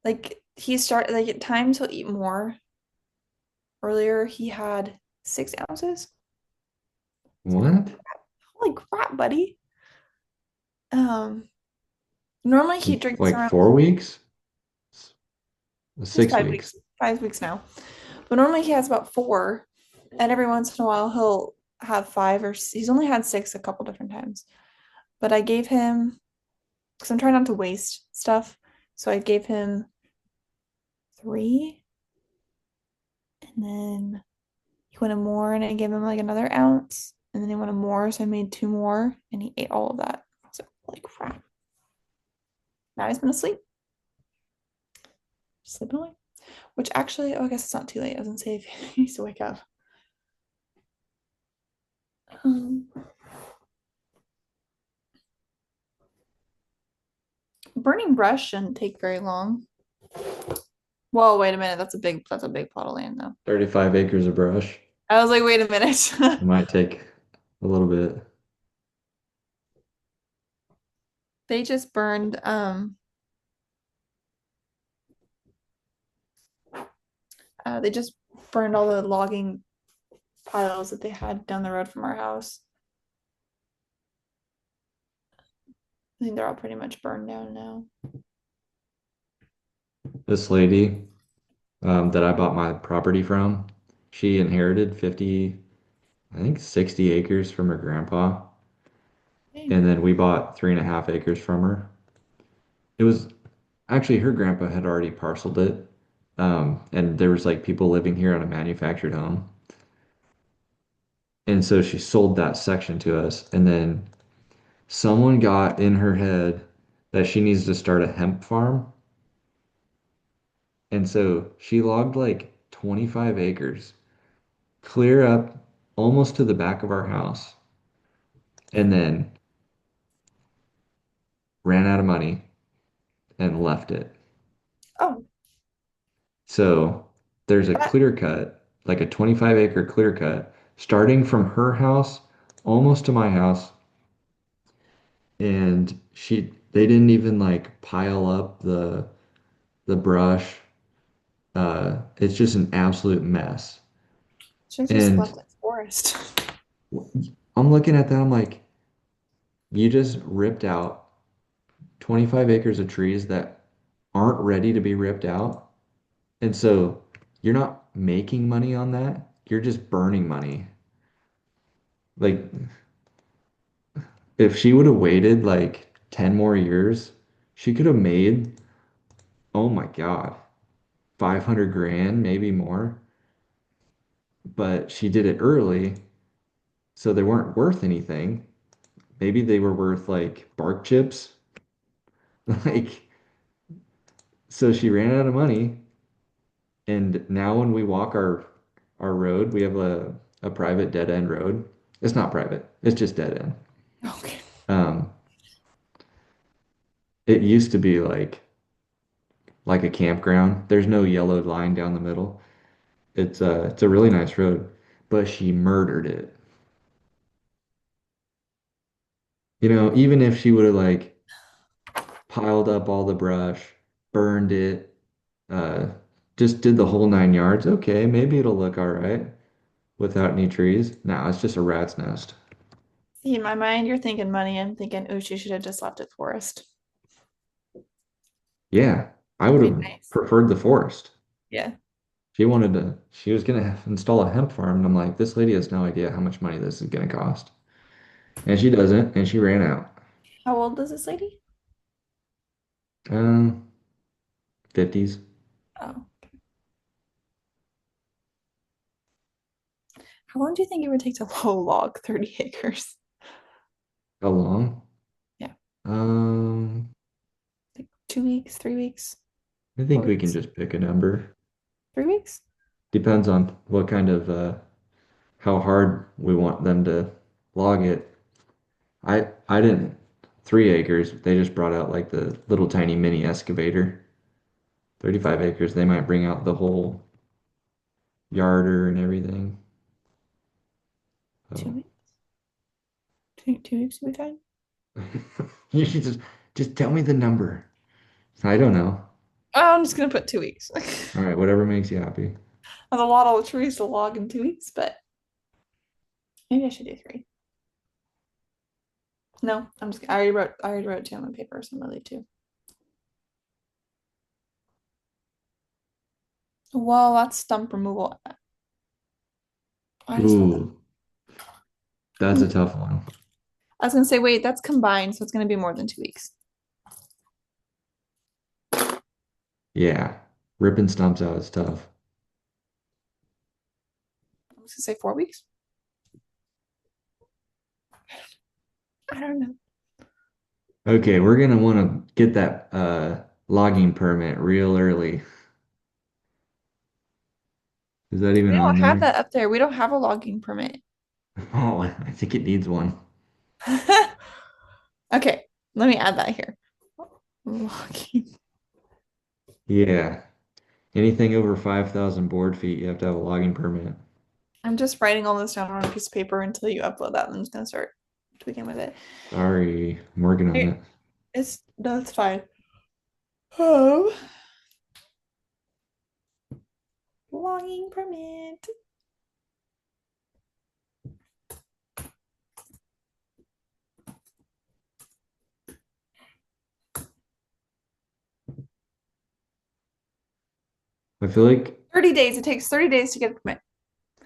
Like like at times he'll eat more. Earlier he had 6 ounces. what? Holy crap, buddy. Um, normally he drinks Like around 4 weeks? he's 6 weeks. 5 weeks now. But normally he has about four, and every once in a while he'll have five he's only had six a couple different times. But I gave him because I'm trying not to waste stuff. So I gave him three, and then he wanted more, and I gave him like another ounce, and then he wanted more, so I made two more, and he ate all of that. I was like, holy crap. Now he's been asleep, sleeping away. Which actually, oh, I guess it's not too late. I was gonna say if he needs to wake up. Um, Burning brush shouldn't take very long. Whoa, wait a minute. That's a big plot of land though. 35 acres of brush. I was like, wait a It minute. might take a little bit. They just burned they just burned all the logging piles that they had down the road from our house. I think they're all pretty much burned down now. This lady that I bought my property from, she inherited 50, I think 60 acres from her grandpa. Dang. And then we bought 3.5 acres from her. It was actually her grandpa had already parceled it. And there was like people living here on a manufactured home. And so she sold that section to us. And then someone got in her head that she needs to start a hemp farm. And so she logged like 25 acres, clear up almost to the back of our house, and then ran out of money and left it. Oh, So there's a that clear cut, like a 25-acre clear cut, starting from her house almost to my house. And they didn't even like pile up the brush. It's just an absolute mess. should just And left it forest. I'm looking at that, I'm like, you just ripped out 25 acres of trees that aren't ready to be ripped out. And so you're not making money on that. You're just burning money. Like if she would have waited like 10 more years, she could have made, oh my God, 500 grand, maybe more. But she did it early, so they weren't worth anything. Maybe they were worth like bark chips. Oh, Like, so she ran out of money. And now when we walk our road, we have a private dead end road. It's not private, it's just dead end. okay. Um, it used to be like a campground. There's no yellow line down the middle. It's a really nice road, but she murdered it. Even if she would have like piled up all the brush, burned it, uh, just did the whole 9 yards, okay, maybe it'll look all right without any trees. No, it's just a rat's nest. See, in my mind, you're thinking money. I'm thinking, oh, she should have just left it forest. Yeah, I That'd would be have nice. preferred the forest. Yeah. She was gonna install a hemp farm, and I'm like, this lady has no idea how much money this is gonna cost. And she doesn't, and she ran out. How old is this lady? Um, 50s. Oh, how long do you think it would take to low log 30 acres? How long? Yeah, Um, like 2 weeks, 3 weeks, I four think we can weeks, just pick a number. 3 weeks, Depends on what kind of how hard we want them to log it. I didn't 3 acres. They just brought out like the little tiny mini excavator. 35 acres, they might bring out the whole yarder and everything. two So weeks, 2 weeks would be fine. you should just tell me the number. I don't know. Oh, I'm just gonna put 2 weeks. All right, whatever makes you happy. That's a lot of trees to log in 2 weeks, but maybe I should do three. No, I already wrote two on my paper, so I'm gonna leave two. Well, that's stump removal. I just wrote Ooh, that's a that. tough one. I was gonna say, wait, that's combined, so it's gonna be more than 2 weeks. Yeah, ripping stumps out is tough. I was gonna say 4 weeks. I don't know. Okay, we're gonna want to get that logging permit real early. Is that We even on don't have there? that up there. We don't have a logging permit. Oh, I think it needs one. Okay, let me add that here. Logging. Yeah, anything over 5,000 board feet, you have to have a logging permit. I'm just writing all this down on a piece of paper until you upload that, and I'm just gonna start tweaking with it. Sorry, I'm working on Hey, it. it's no, it's fine. Oh, logging permit. I feel like 30 days. It takes 30 days to get a permit.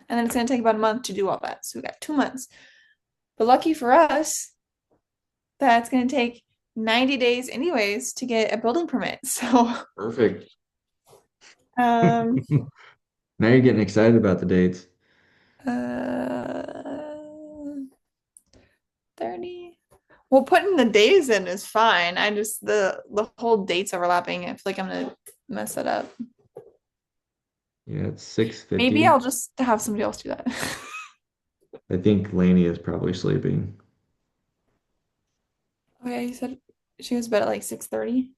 And then it's gonna take about a month to do all that. So we got 2 months. But lucky for us, that's gonna take 90 days anyways to get a building permit. So perfect. um Now you're getting excited about the dates. uh 30. Well, putting the days in is fine. I just the whole dates overlapping. I feel like I'm gonna mess it up. Yeah, it's Maybe I'll 6:50. just have somebody else do that. I think Lainey is probably sleeping. Okay, you said she was bed at like 6:30.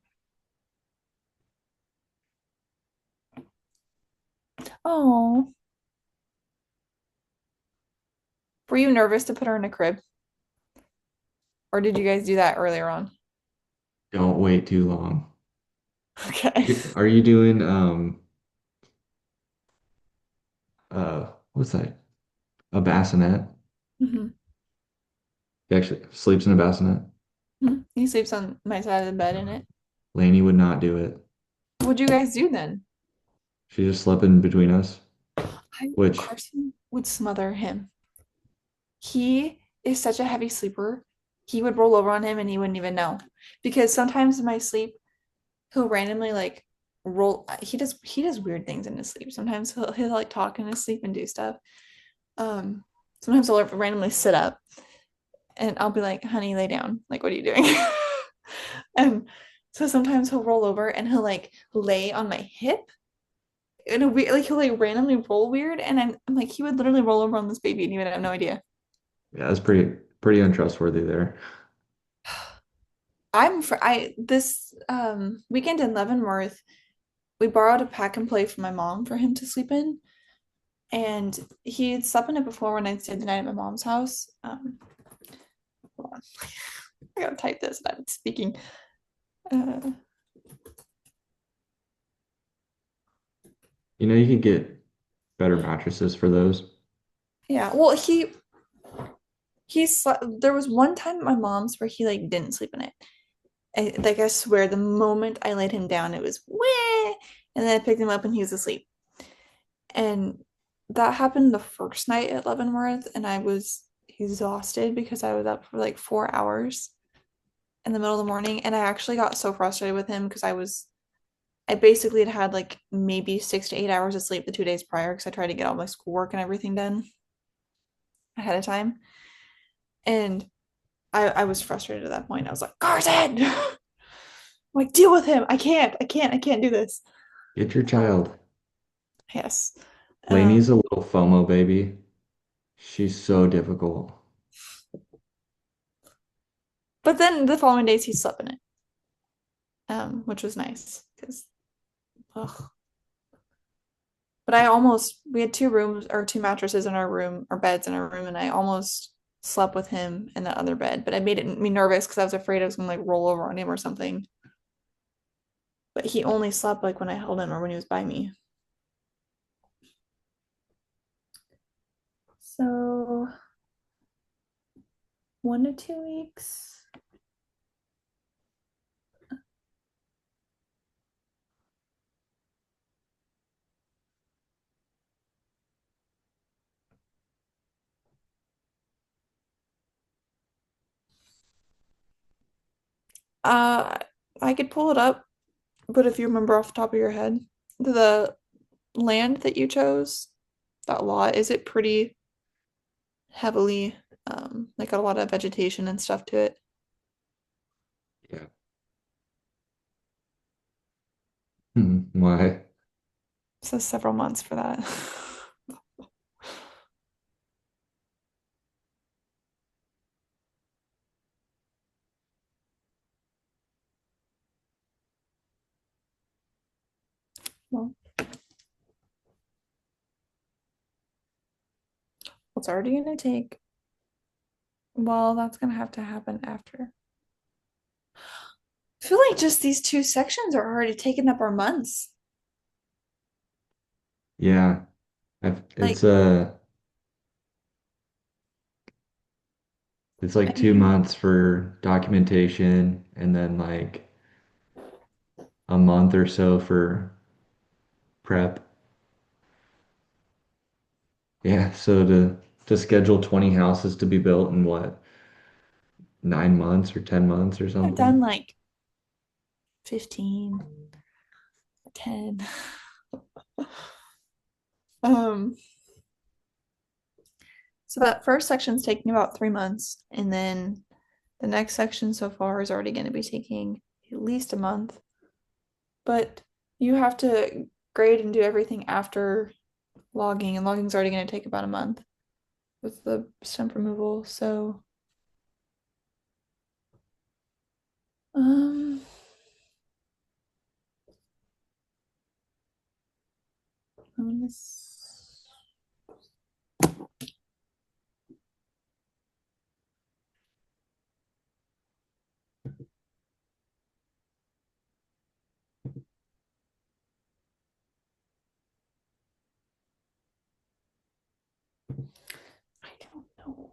Oh, were you nervous to put her in a crib? Or did you guys do that earlier on? Don't wait too long. Okay. Are you doing what's that? A bassinet? hmm He actually sleeps in a bassinet. He sleeps on my side of the bed in it. Lainey would not do it. What'd you guys do then? She just slept in between us, which Carson would smother him. He is such a heavy sleeper. He would roll over on him and he wouldn't even know. Because sometimes in my sleep, he'll randomly like roll. He does weird things in his sleep. Sometimes he'll like talk in his sleep and do stuff. Um, Sometimes he'll randomly sit up and I'll be like, honey, lay down. Like, what are you doing? And so sometimes he'll roll over and he'll like lay on my hip in a weird, like he'll like randomly roll weird. And I'm like, he would literally roll over on this baby and he would have no idea. yeah, that's pretty untrustworthy there. I this weekend in Leavenworth, we borrowed a pack and play from my mom for him to sleep in. And he had slept in it before when I stayed the night at my mom's house. Hold on. I gotta type this and I'm speaking. Uh, You know, you could get better mattresses for those. yeah, well, he slept. There was one time at my mom's where he like didn't sleep in it. I swear, the moment I laid him down, it was wah, and then I picked him up and he was asleep. And that happened the first night at Leavenworth, and I was exhausted because I was up for like 4 hours. in the middle of the morning. And I actually got so frustrated with him because I basically had had like maybe 6 to 8 hours of sleep the 2 days prior because I tried to get all my schoolwork and everything done ahead of time. And I was frustrated at that point. I was like, Carson, like deal with him. I can't do this. Get your Um, child. yes. Lainey's a little FOMO baby. She's so difficult. But then the following days he slept in it, which was nice because, but I almost we had 2 rooms or 2 mattresses in our room or beds in our room, and I almost slept with him in that other bed. But I made it me nervous because I was afraid I was gonna like roll over on him or something. But he only slept like when I held him or when he was by me. So 1 to 2 weeks. Uh, I could pull it up, but if you remember off the top of your head, the land that you chose, that lot, is it pretty heavily, like got a lot of vegetation and stuff to it? Yeah. Why? So several months for that. Well, it's already gonna take. Well, that's gonna have to happen after. I feel like just these 2 sections are already taking up our months. Yeah. Like, It's I like two mean, months for documentation and then like a month or so for prep. Yeah, so to schedule 20 houses to be built in what, 9 months or 10 months or I've done something? like 15, 10. Um, so that first section's taking about 3 months, and then the next section so far is already going to be taking at least a month. But you have to grade and do everything after logging, and logging's already going to take about a month with the stump removal. So, um, I don't know.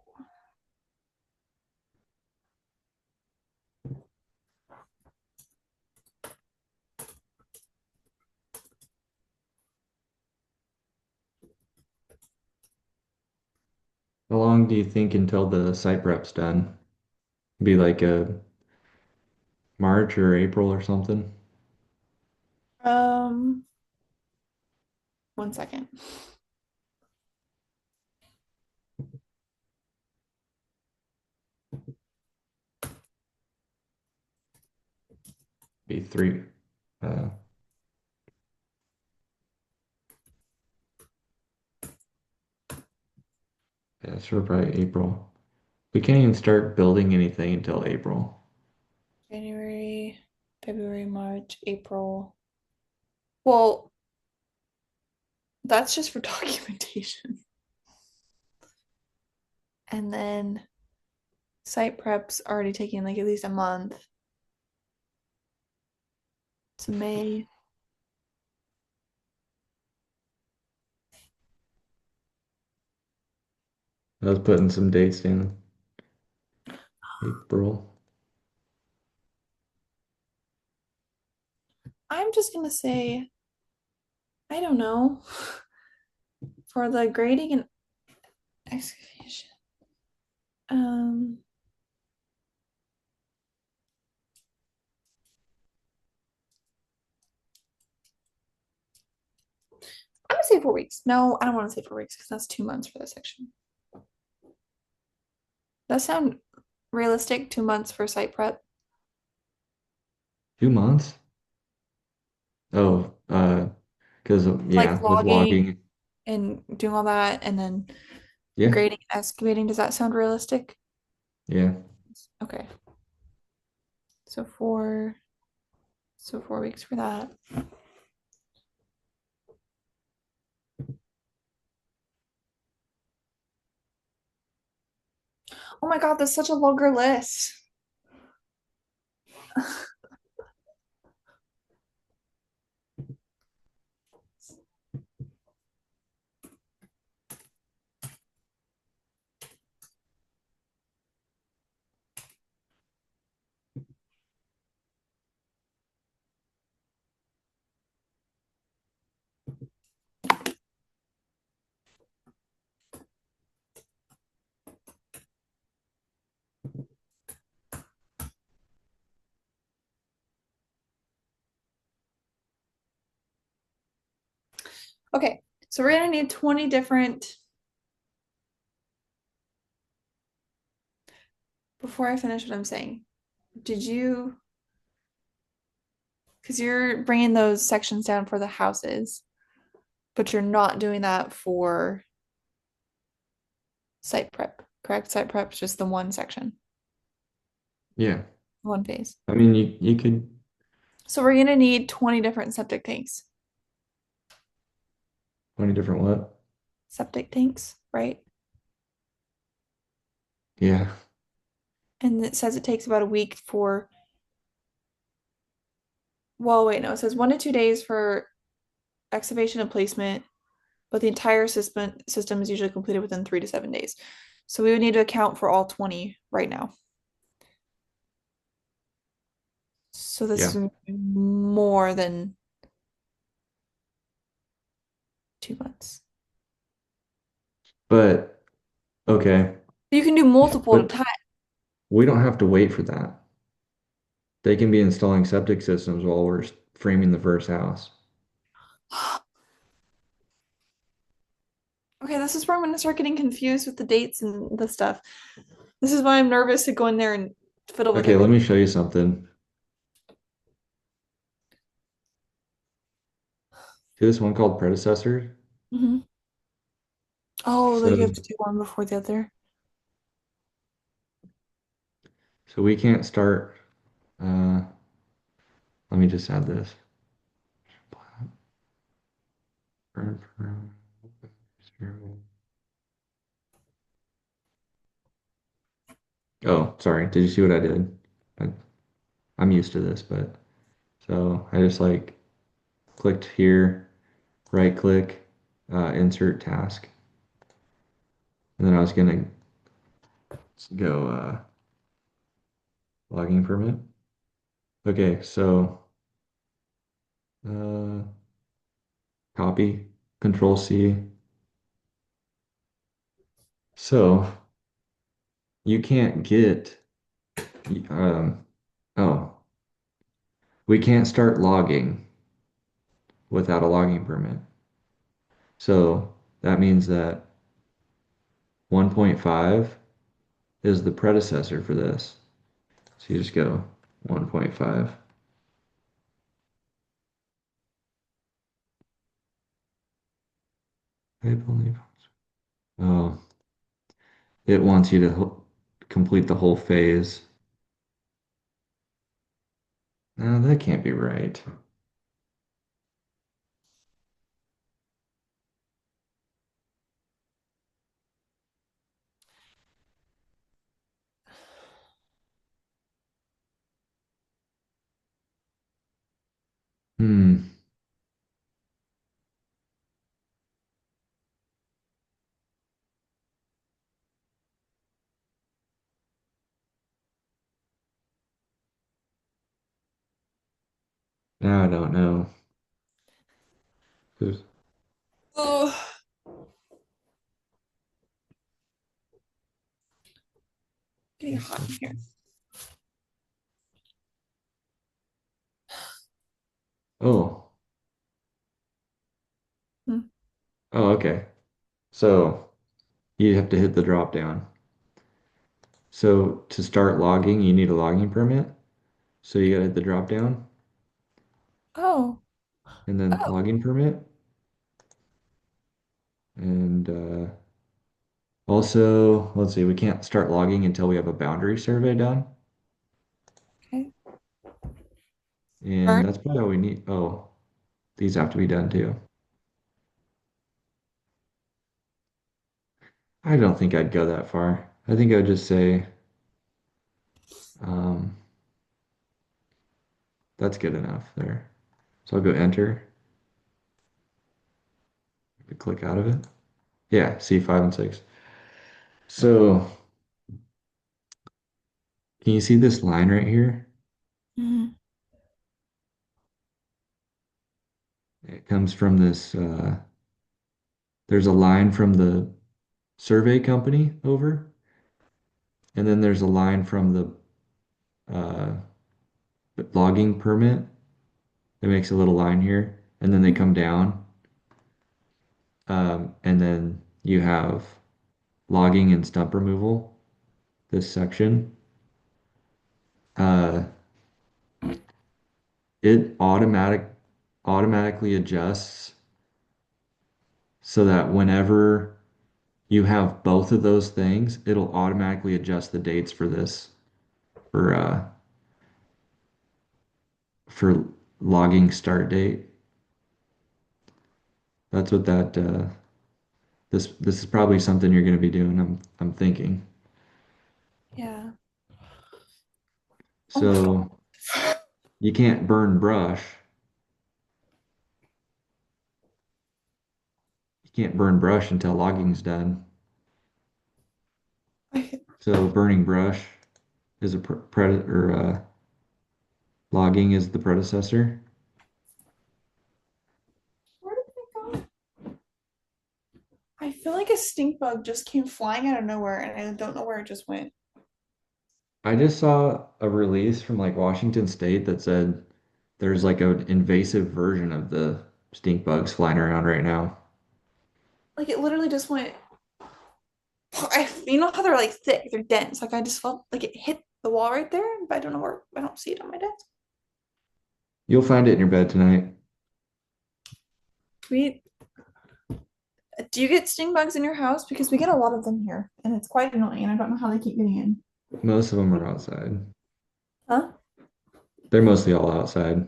How long do you think until the site prep's done? Be like a March or April or something? Um, 1 second. Be three. Uh, yeah, sure, probably April. We can't even start building anything until April. January, February, March, April. Well, that's just for documentation. And then site prep's already taking like at least a month. It's May. I was putting some dates in April. I'm just gonna say, I don't know, for the grading and excavation. Um, gonna say 4 weeks. No, I don't want to say 4 weeks because that's 2 months for this section. That sound realistic? 2 months for site prep, 2 months? Oh, because like yeah, with logging logging. and doing all that, and then Yeah, grading and excavating. Does that sound realistic? yeah. Okay, so 4 weeks for that. Oh my God, that's such a longer list. Okay, so we're gonna need 20 different. Before I finish what I'm saying, did you, because you're bringing those sections down for the houses, but you're not doing that for site prep, correct? Site prep is just the one section, Yeah. one phase. I mean, you could So we're gonna need 20 different septic tanks. 20 different what? Septic tanks, right? Yeah. And it says it takes about a week for, well, wait, no, it says 1 to 2 days for excavation and placement, but the entire system is usually completed within 3 to 7 days. So we would need to account for all 20 right now. So this Yeah. is more than 2 months. But okay. You can do multiple at a But time. we don't have to wait for that. They can be installing septic systems while we're framing the first house. Okay, this is where I'm going to start getting confused with the dates and the stuff. This is why I'm nervous to go in there and fiddle with Okay, let everything. me show you something. See this one called predecessor? Mhm. Oh, like So you have to do one before the other. so we can't start let me just add this. Oh, sorry. Did you see what I did? I, I'm used to this, but so I just like clicked here, right click, insert task, and then I was gonna go logging permit. Okay, so uh, copy, Control C. So you can't get um, oh, we can't start logging without a logging permit. So that means that 1.5 is the predecessor for this. So you just go 1.5. I believe. Oh, it wants you to complete the whole phase. No, that can't be right. Hmm. Now I don't know. 'Cause- Oh, getting hot in here. Oh, Hmm. Oh, okay. So you have to hit the drop down. So to start logging, you need a logging permit. So you gotta hit the drop down Oh, and then oh, logging permit. And also, let's see, we can't start logging until we have a boundary survey done. okay. And Burn. that's probably all we need. Oh, these have to be done too. I don't think I'd go that far. I think I would just say, um, that's good enough there. So I'll go enter, click out of it. Yeah, C 5 and 6. So can you see this line right here? Mhm. It comes from this, there's a line from the survey company over, and then there's a line from the uh, logging permit. It makes a little line here, and then they come down, and then you have logging and stump removal, this section. Uh, it automatically adjusts so that whenever you have both of those things, it'll automatically adjust the dates for this for logging start date. That's what that this is probably something you're going to be doing. I'm thinking. Yeah. Oh my So you can't burn brush. You can't burn brush until logging's done. God. So burning brush is a predator. Logging is the predecessor. Where did they go? I feel like a stink bug just came flying out of nowhere and I don't know where it just went. I just saw a release from like Washington State that said there's like an invasive version of the stink bugs flying around right now. Like it literally just went. You know how they're like thick, they're dense. Like I just felt like it hit the wall right there, but I don't know where. I don't see it on my desk. You'll find it in your bed tonight. We do you get sting bugs in your house? Because we get a lot of them here, and it's quite annoying. And I don't know how they keep getting in. Most of them are outside. Huh? They're mostly all outside.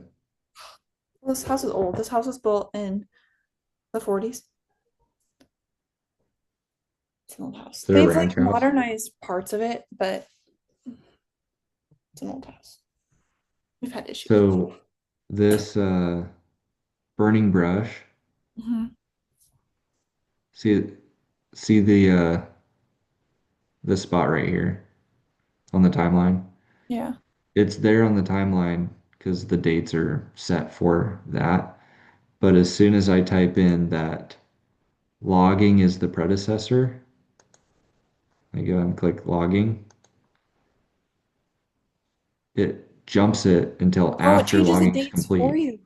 Well, this house is old. This house was built in the 40s. It's an old house. Is it a They've like ranch house? modernized parts of it, but it's an old house. We've had issues. So this burning brush, Hmm. see see the spot right here on the timeline. Yeah. It's there on the timeline because the dates are set for that. But as soon as I type in that logging is the predecessor, I go and click logging, it jumps it until Oh, it after changes the logging is dates for complete. you.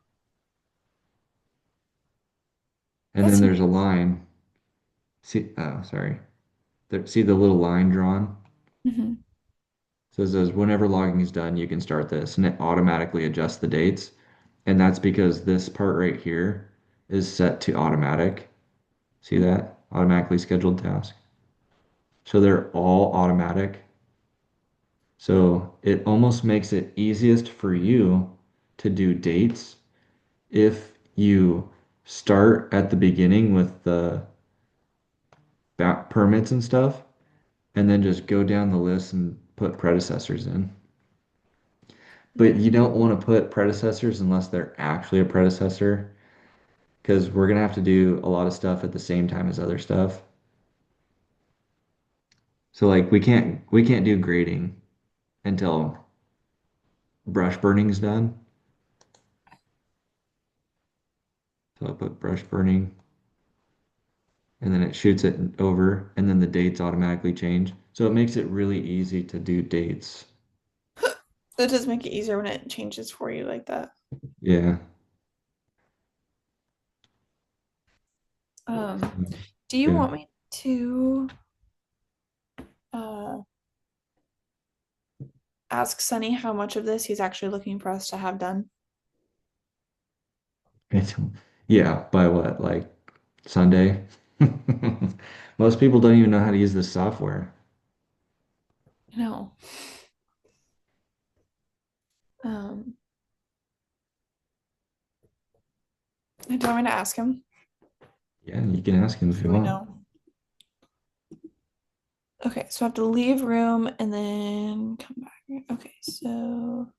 And then That's there's a neat. line. See, oh, sorry. There, see the little line drawn? Hmm. So it says whenever logging is done, you can start this, and it automatically adjusts the dates. And that's because this part right here is set to automatic. See that? Automatically scheduled task. So they're all automatic. So it almost makes it easiest for you to do dates if you start at the beginning with the permits and stuff, and then just go down the list and put predecessors in. But you don't want to put predecessors unless they're actually a predecessor, because we're gonna have to do a lot of stuff at the same time as other stuff. So like we can't do grading until brush burning's done. So I'll put brush burning and then it shoots it over and then the dates automatically change. So it makes it really easy to do dates. It does make it easier when it changes for you like that. Yeah. Do you Yeah. want me to uh ask Sunny how much of this he's actually looking for us to have done? It's, yeah, by what, like Sunday? Most people don't even know how to use this software. No. Um, do you want me to ask him? Yeah, you can ask him if you Do we want. know? Okay, so I have to leave room and then come back. Okay, so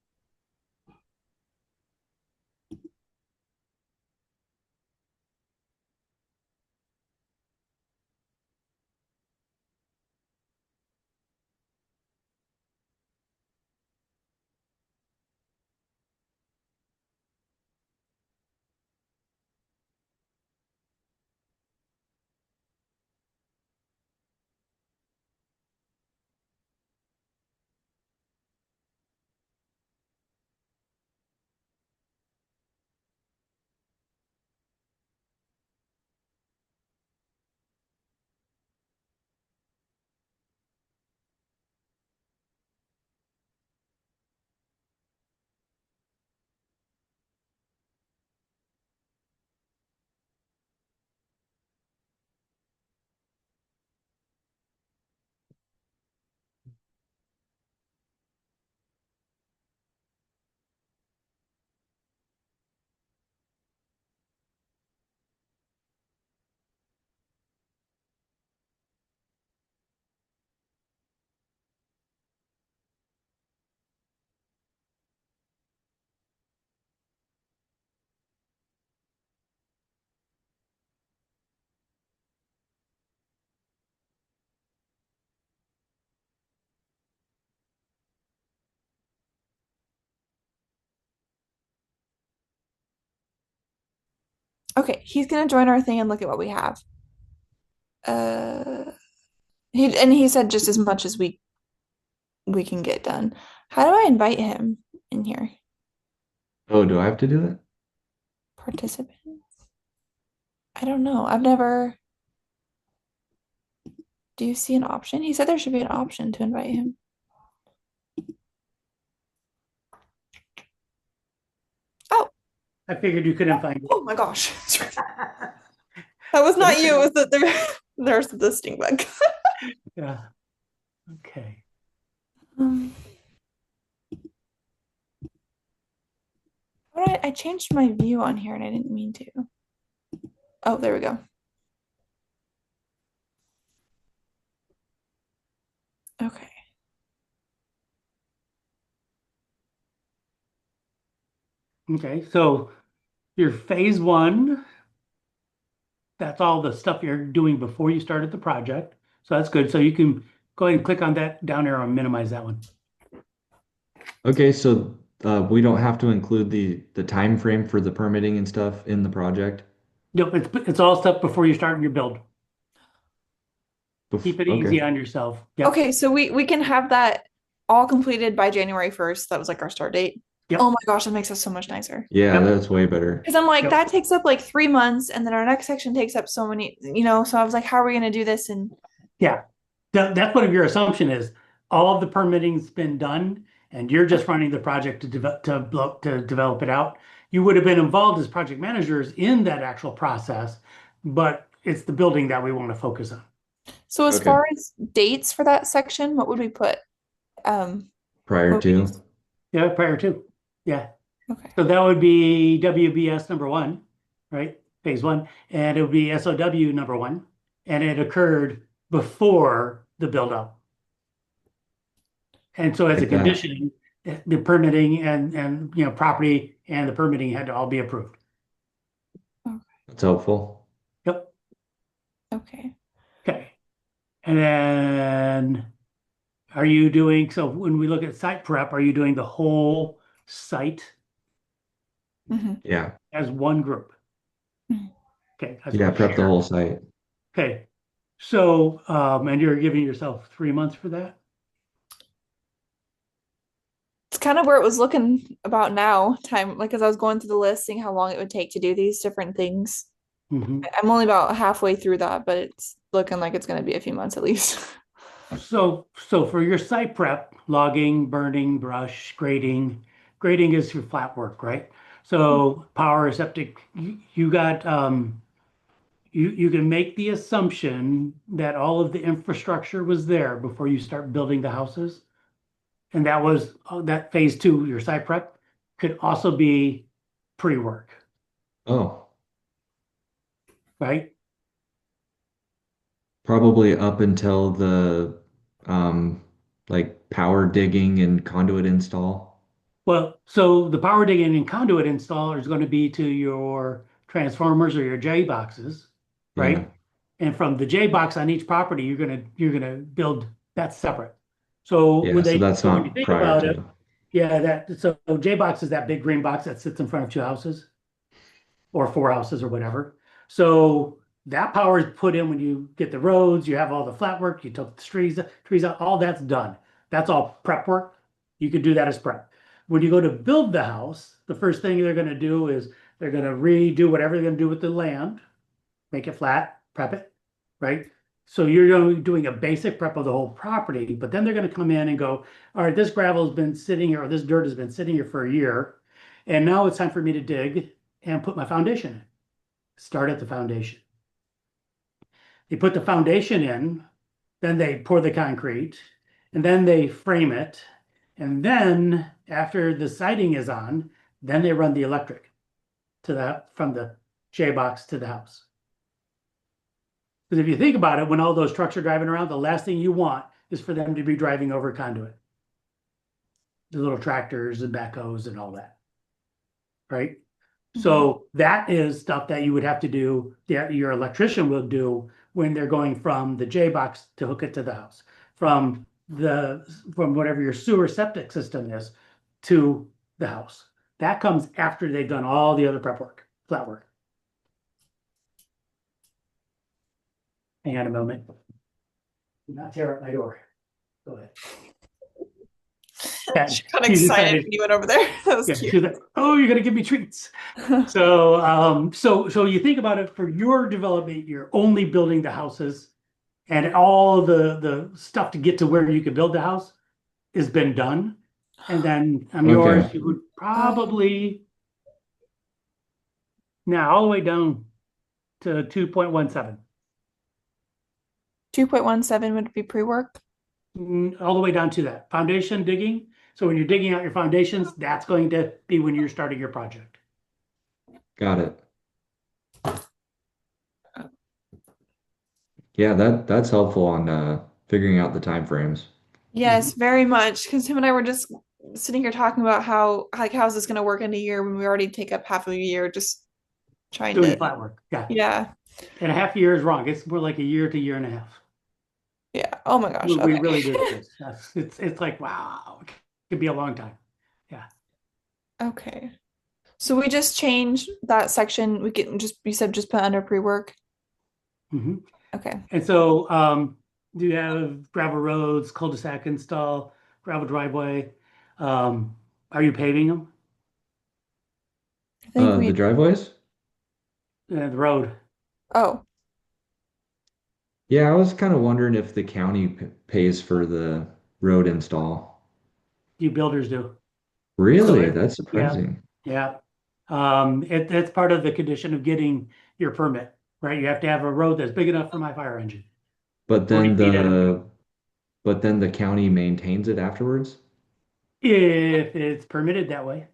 okay, he's gonna join our thing and look at what we have. Uh, he said just as much as we can get done. How do I invite him in here? Oh, do I have to do that? Participant? I don't know. I've never. Do you see an option? He said there should be an option to invite him. Oh, I figured you couldn't find it. oh my gosh. That was But not you. It was that there's the sting bug. yeah, okay. Um, I changed my view on here and I didn't mean to. Oh, there we go. Okay. Okay, so your phase one, that's all the stuff you're doing before you started the project. So that's good. So you can go ahead and click on that down arrow and minimize that one. Okay, so we don't have to include the time frame for the permitting and stuff in the project. Nope, it's all stuff before you start your build. Keep it Okay. easy on yourself. Yep, Okay, so we can have that all completed by January 1st. That was like our start date. Oh yep, my gosh, that makes us so much nicer. Yeah, yep, that's way better. Because I'm like, yep. that takes up like 3 months, and then our next section takes up so many, so I was like, how are we gonna do this? And Yeah. That's what your assumption is. All of the permitting's been done and you're just running the project to develop it out. You would have been involved as project managers in that actual process, but it's the building that we want to focus on. so as Okay. far as dates for that section, what would we put? Prior Would we to. just Yeah, prior to. Yeah. okay. So that would be WBS number one, right? Phase one. And it would be SOW number one. And it occurred before the build out. And so as a Like that. condition, the permitting and property and the permitting had to all be approved. Oh, That's helpful. Yep. okay. Okay. And then are you doing, so when we look at site prep, are you doing the whole site Hmm. Yeah. as one group? Hmm. Okay, I just Yeah, want to prep the share. whole site. Okay. So, and you're giving yourself 3 months for that? It's kind of where it was looking about now, time, like as I was going through the list, seeing how long it would take to do these different things. Mhm. I'm only about halfway through that, but it's looking like it's going to be a few months at least. So for your site prep, logging, burning, brush, grading is your flat work, right? So power, septic, you got you can make the assumption that all of the infrastructure was there before you start building the houses. And that was that phase two, your site prep, could also be pre-work, Oh, right? probably up until the um like power digging and conduit install. Well, so the power digging and conduit install is going to be to your transformers or your J boxes, Yeah. right? And from the J box on each property, you're gonna build that separate. So Yeah, so that's when you not think prior about it, to. yeah, that so J box is that big green box that sits in front of two houses or four houses or whatever. So that power is put in when you get the roads, you have all the flat work, you took the trees out, all that's done. That's all prep work. You could do that as prep. When you go to build the house, the first thing they're going to do is they're going to redo whatever they're going to do with the land, make it flat, prep it, right? So you're doing a basic prep of the whole property, but then they're going to come in and go, all right, this gravel's been sitting here, or this dirt has been sitting here for a year, and now it's time for me to dig and put my foundation in. Start at the foundation. They put the foundation in, then they pour the concrete, and then they frame it. And then after the siding is on, then they run the electric to that from the J box to the house. Because if you think about it, when all those trucks are driving around, the last thing you want is for them to be driving over conduit, the little tractors and backhoes and all that, right? Mhm. So that is stuff that you would have to do, that your electrician will do when they're going from the J box to hook it to the house, from from whatever your sewer septic system is to the house. That comes after they've done all the other prep work, flat work. Hang on a moment. Do not tear up my door. Go ahead. Yeah, She got she excited decided, when you went over there. That was yeah, cute. she's like, oh, you're gonna give me treats. So you think about it for your development, you're only building the houses and all the stuff to get to where you can build the house has been done. And then on Okay. yours, you would Um, probably now all the way down to 2.17, 2.17 would be pre-work. all the way down to that foundation digging. So when you're digging out your foundations, that's going to be when you're starting your project. Got it. Yeah, that's helpful on figuring out the time frames. Yes, Mhm. very much. Because him and I were just sitting here talking about how's this going to work in a year when we already take up half of a year just trying Doing to, flat work. Yeah. yeah, And a half year is wrong. It's more like a year to year and a half. yeah. Oh my gosh. We really Okay. do this. It's like, wow, it could be a long time. Yeah. Okay. So we just changed that section. We can just, you said just put under pre-work. Mhm. Okay. And so, do you have gravel roads, cul-de-sac install, gravel driveway? Um, are you paving them? I think The we, driveways? The road, oh, Yeah, I was kind of wondering if the county pays for the road install. you builders do. So Really? That's yeah, surprising. yeah. It's part of the condition of getting your permit, right? You have to have a road that's big enough for my fire engine, But 40 then feet at a the minimum. but then the county maintains it afterwards? If it's permitted that way.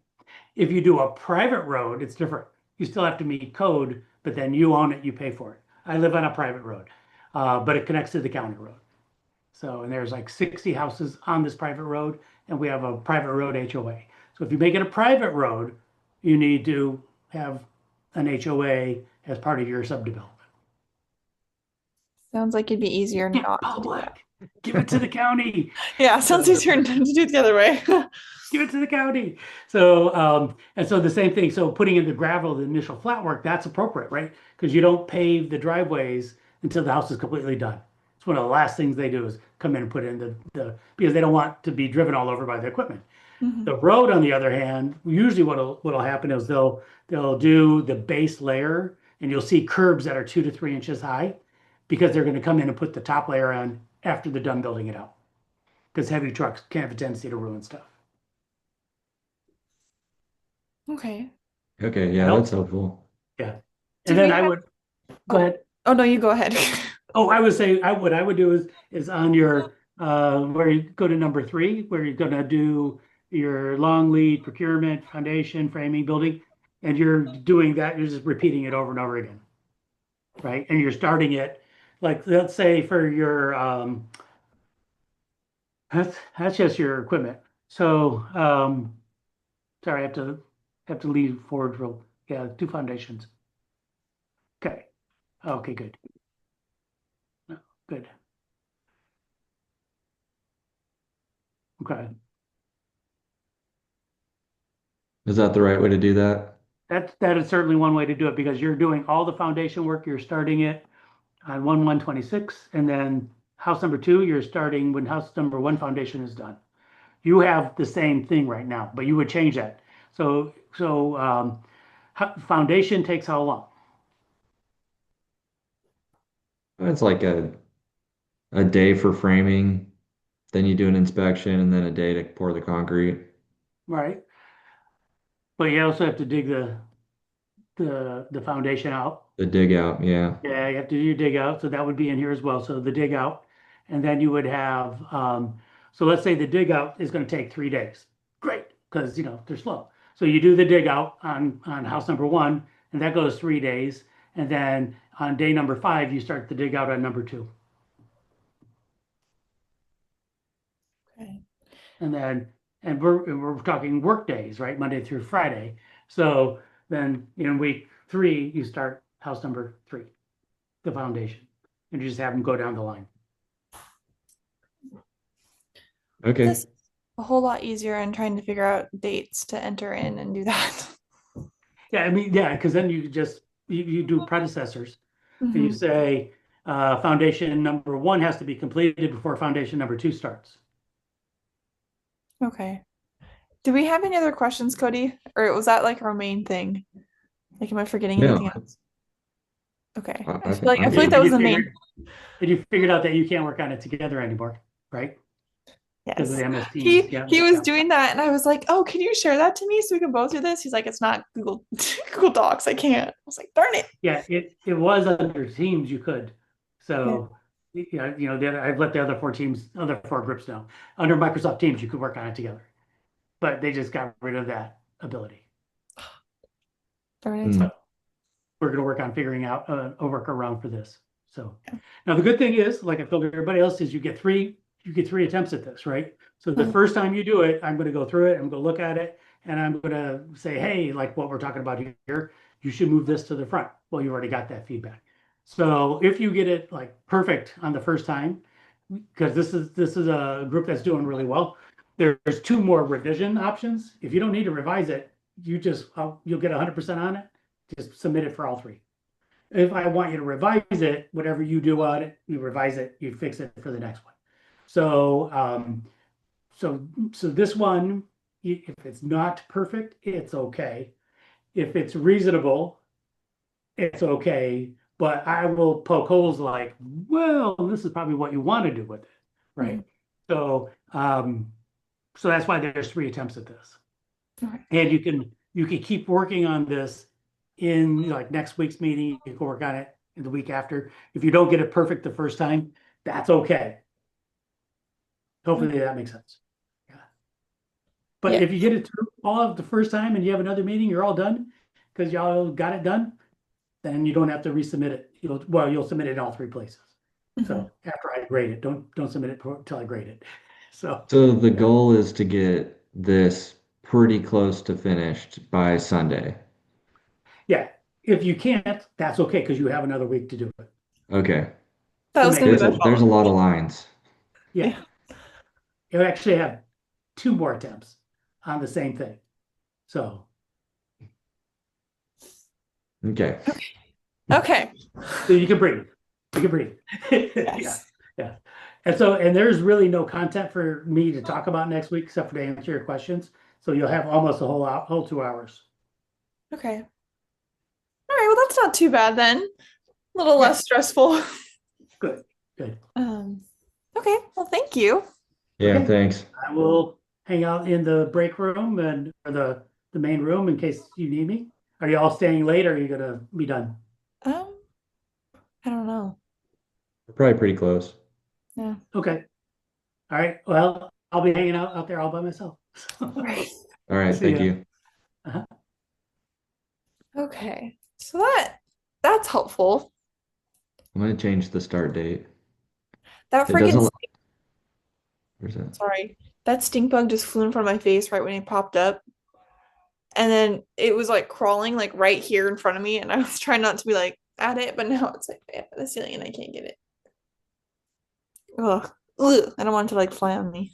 If you do a private road, it's different. You still have to meet code, but then you own it, you pay for it. I live on a private road, but it connects to the county road. So, and there's like 60 houses on this private road, and we have a private road HOA. So if you make it a private road, you need to have an HOA as part of your subdevelopment. sounds like it'd be easier Yeah, not to do that. public, give it to the county. Yeah, sounds So easier to do it the other way. give it to the county. So, and so the same thing. So putting in the gravel, the initial flat work, that's appropriate, right? Because you don't pave the driveways until the house is completely done. It's one of the last things they do is come in and put in because they don't want to be driven all over by the equipment. Mhm. The road, on the other hand, usually what'll happen is they'll do the base layer and you'll see curbs that are 2 to 3 inches high because they're going to come in and put the top layer on after they're done building it out. Because heavy trucks can have a tendency to ruin stuff. Okay. Okay, That yeah, that's helps? helpful. Yeah. And Do then we I have, would go oh, ahead. oh no, you go ahead. Oh, I would say what I would do is on your where you go to number 3, where you're gonna do your long lead procurement, foundation, framing, building, and you're doing that, you're just repeating it over and over again, right? And you're starting it like let's say for your that's just your equipment. So sorry, I have to lead forward real yeah, do foundations. Okay. Okay, good. No, good. Okay. Is that the right way to do that? That is certainly one way to do it because you're doing all the foundation work. You're starting it on 1/1/26, and then house number 2, you're starting when house number 1 foundation is done. You have the same thing right now, but you would change that. So foundation takes how long? It's like a day for framing, then you do an inspection, and then a day to pour the concrete. Right. But you also have to dig the foundation out. The dig out, yeah. Yeah, you have to do your dig out, so that would be in here as well. So the dig out, and then you would have, so let's say the dig out is going to take 3 days. Great, because they're slow. So you do the dig out on house number 1, and that goes 3 days, and then on day number 5, you start the dig out on number 2, Okay. and then and we're talking work days, right? Monday through Friday. So then in week 3, you start house number 3, the foundation, and you just have them go down the line. Okay. This is a whole lot easier in trying to figure out dates to enter in and do that. Yeah, I mean, yeah, because then you do predecessors and you Mhm. say foundation number 1 has to be completed before foundation number 2 starts. Okay. Do we have any other questions, Cody? Or was that like our main thing? Like, am I forgetting No, anything else? Okay. I, I I feel think like I I feel like think that And was you the main. figured out that you can't work on it together anymore, right? Because of the Yes. MS Teams. He Yeah. he was Yeah. doing that and I was like, "Oh, can you share that to me so we can both do this?" He's like, "It's not Google Google Docs. I can't." I was like, "Darn it." Yeah, it was under Teams you could. Yeah. So yeah, I've let the other 4 groups know. Under Microsoft Teams, you could work on it together, but they just got rid of that ability. Darn it. hmm. But we're going to work on figuring out a workaround for this. So now the good thing is, like I told everybody else, is you get three attempts at this, right? So the Mhm. first time you do it, I'm going to go through it, I'm going to look at it, and I'm going to say, hey, like what we're talking about here, you should move this to the front. Well, you already got that feedback. So if you get it like perfect on the first time, because this is a group that's doing really well, there's 2 more revision options. If you don't need to revise it, you'll get 100% on it. Just submit it for all 3. If I want you to revise it, whatever you do on it, you revise it, you fix it for the next one. So, so this one, if it's not perfect, it's okay. If it's reasonable, it's okay. But I will poke holes like, well, this is probably what you want to do with it, Mhm. right? So, so that's why there's 3 attempts at this. Okay. And you can keep working on this in like next week's meeting. You can work on it in the week after. If you don't get it perfect the first time, that's okay. Hopefully that makes sense. Yeah. But Yeah. if you get it through all of the first time and you have another meeting, you're all done because y'all got it done, then you don't have to resubmit it. You'll submit it in all 3 places. Mhm. So after I grade it, don't submit it until I grade it. So So the goal is to get this pretty close to finished by Sunday. yeah, if you can't, that's okay because you have another week to do it. Okay. That To was make gonna it be my There's a follow-up lot of question. lines. yeah. Yeah. You actually have 2 more attempts on the same thing. So Okay. Okay. you can breathe. You can breathe. Yeah. Yes. Yeah. And there's really no content for me to talk about next week except for to answer your questions. So you'll have almost a whole 2 hours. Okay. right, well, that's not too bad then. A little Yeah, less stressful. good, good. Um, okay, well, thank you. Yeah, Okay, thanks. I will hang out in the break room and or the main room in case you need me. Are you all staying late or are you gonna be done? Um, I don't know. We're probably pretty close. Yeah. Okay. All right. Well, I'll be hanging out there all by myself. All right. All right, See thank ya. you. Uh-huh. Okay. So that's helpful. I'm gonna change the start date. That It freaking doesn't, where's that? sorry. That stink bug just flew in front of my face right when it popped up. And then it was like crawling like right here in front of me. And I was trying not to be like at it, but now it's like at the ceiling and I can't get it. Ugh. Ugh. I don't want it to like fly on me.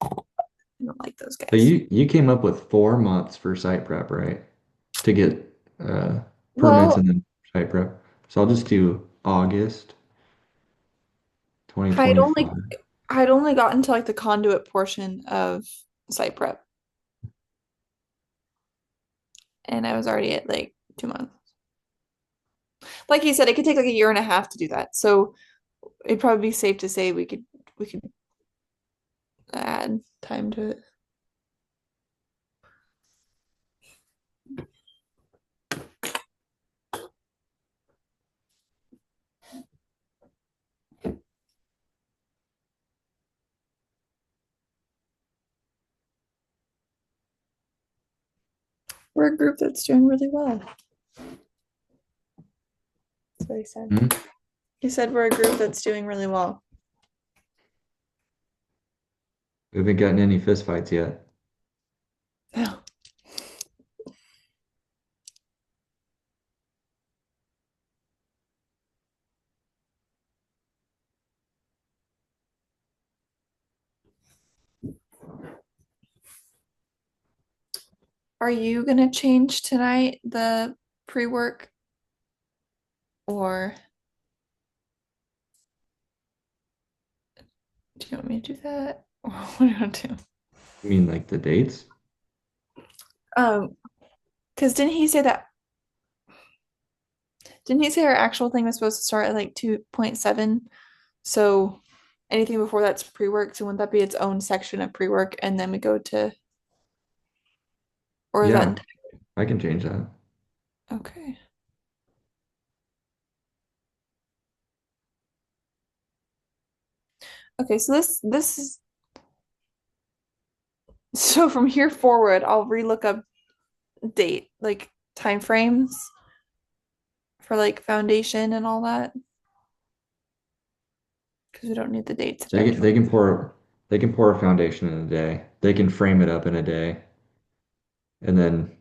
I don't like those So guys. you came up with 4 months for site prep, right? To get permits Well, and then site prep. So I'll just do August I'd only 2025. I'd only gotten to like the conduit portion of site prep, and I was already at like 2 months. Like you said, it could take like a year and a half to do that. So it'd probably be safe to say we could add time to it. We're a group that's doing really well. That's what he said. Hmm? He said we're a group that's doing really well. We haven't gotten any fistfights yet. Yeah. Are you gonna change tonight the pre-work or do you want me to do that? Or what do you want to do? You mean like the dates? Um, because didn't he say our actual thing was supposed to start at like 2.7? So anything before that's pre-work. So wouldn't that be its own section of pre-work and then we go to or is Yeah, that I can change that. okay. Okay, so this is so from here forward, I'll relook up date, like time frames for like foundation and all that because we don't need the dates They can they eventually. can pour they can pour a foundation in a day. They can frame it up in a day. And then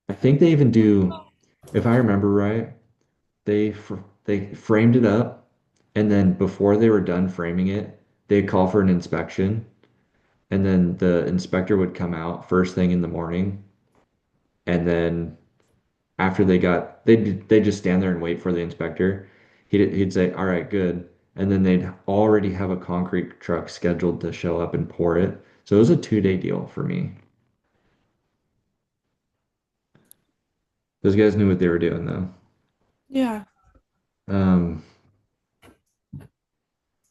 I think they even do, if I remember right, they framed it up and then before they were done framing it, they'd call for an inspection and then the inspector would come out first thing in the morning and then after they'd just stand there and wait for the inspector. He'd say, "All right, good." And then they'd already have a concrete truck scheduled to show up and pour it. So it was a 2 day deal for me. Those guys knew what they were doing though. Yeah, Um,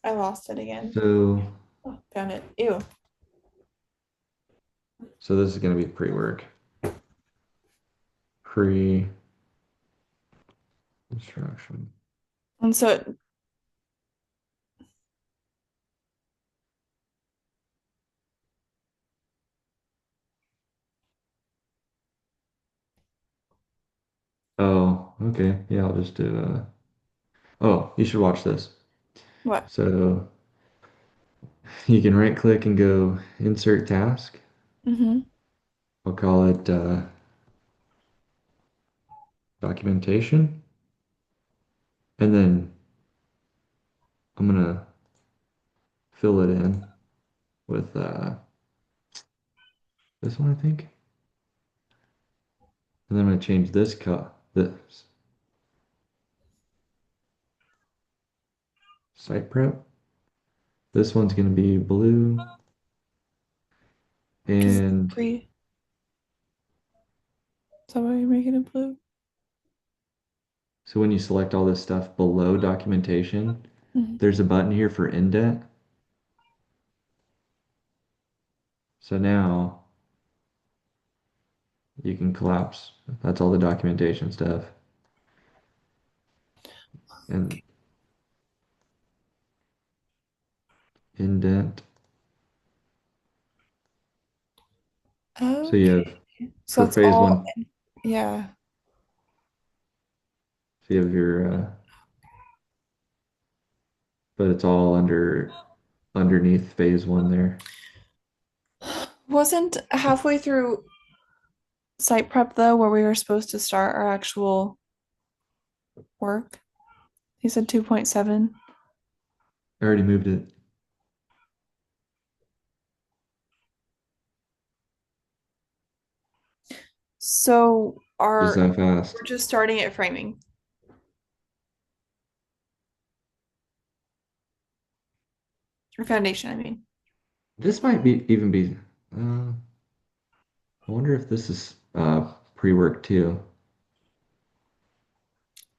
I lost it again. so Oh, found it. Ew. so this is gonna be pre-work. Pre-construction. And so Oh, okay. Yeah, I'll just do oh, you should watch this. what? So you can right click and go insert task. Mm-hmm. I'll call it documentation. And then I'm gonna fill it in with this one, I think. And then I'm gonna change this site prep. This one's gonna be blue Because and pre So why are you making it blue? So when you select all this stuff below documentation, Mhm. there's a button here for indent. So now you can collapse. That's all the documentation stuff. And indent. So you Okay. have So for that's phase all, one, yeah. so you have your but it's all underneath phase one there. Wasn't halfway through site prep though where we were supposed to start our actual work? He said 2.7. I already moved it. So Just our that fast. we're just starting at framing or foundation, I mean. This might be even be I wonder if this is pre-work too.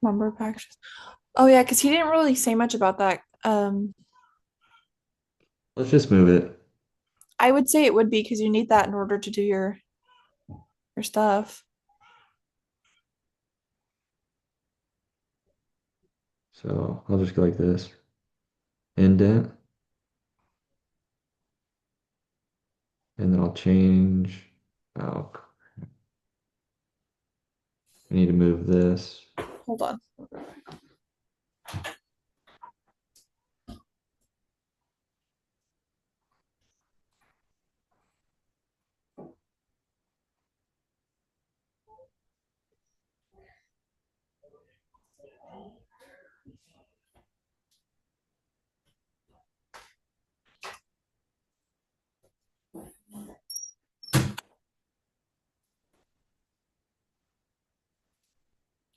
Lumber packages. Oh yeah, because he didn't really say much about that. Let's just move it. I would say it would be because you need that in order to do your stuff. So I'll just go like this. Indent. And then I'll change. Oh, I need to move this. Hold on.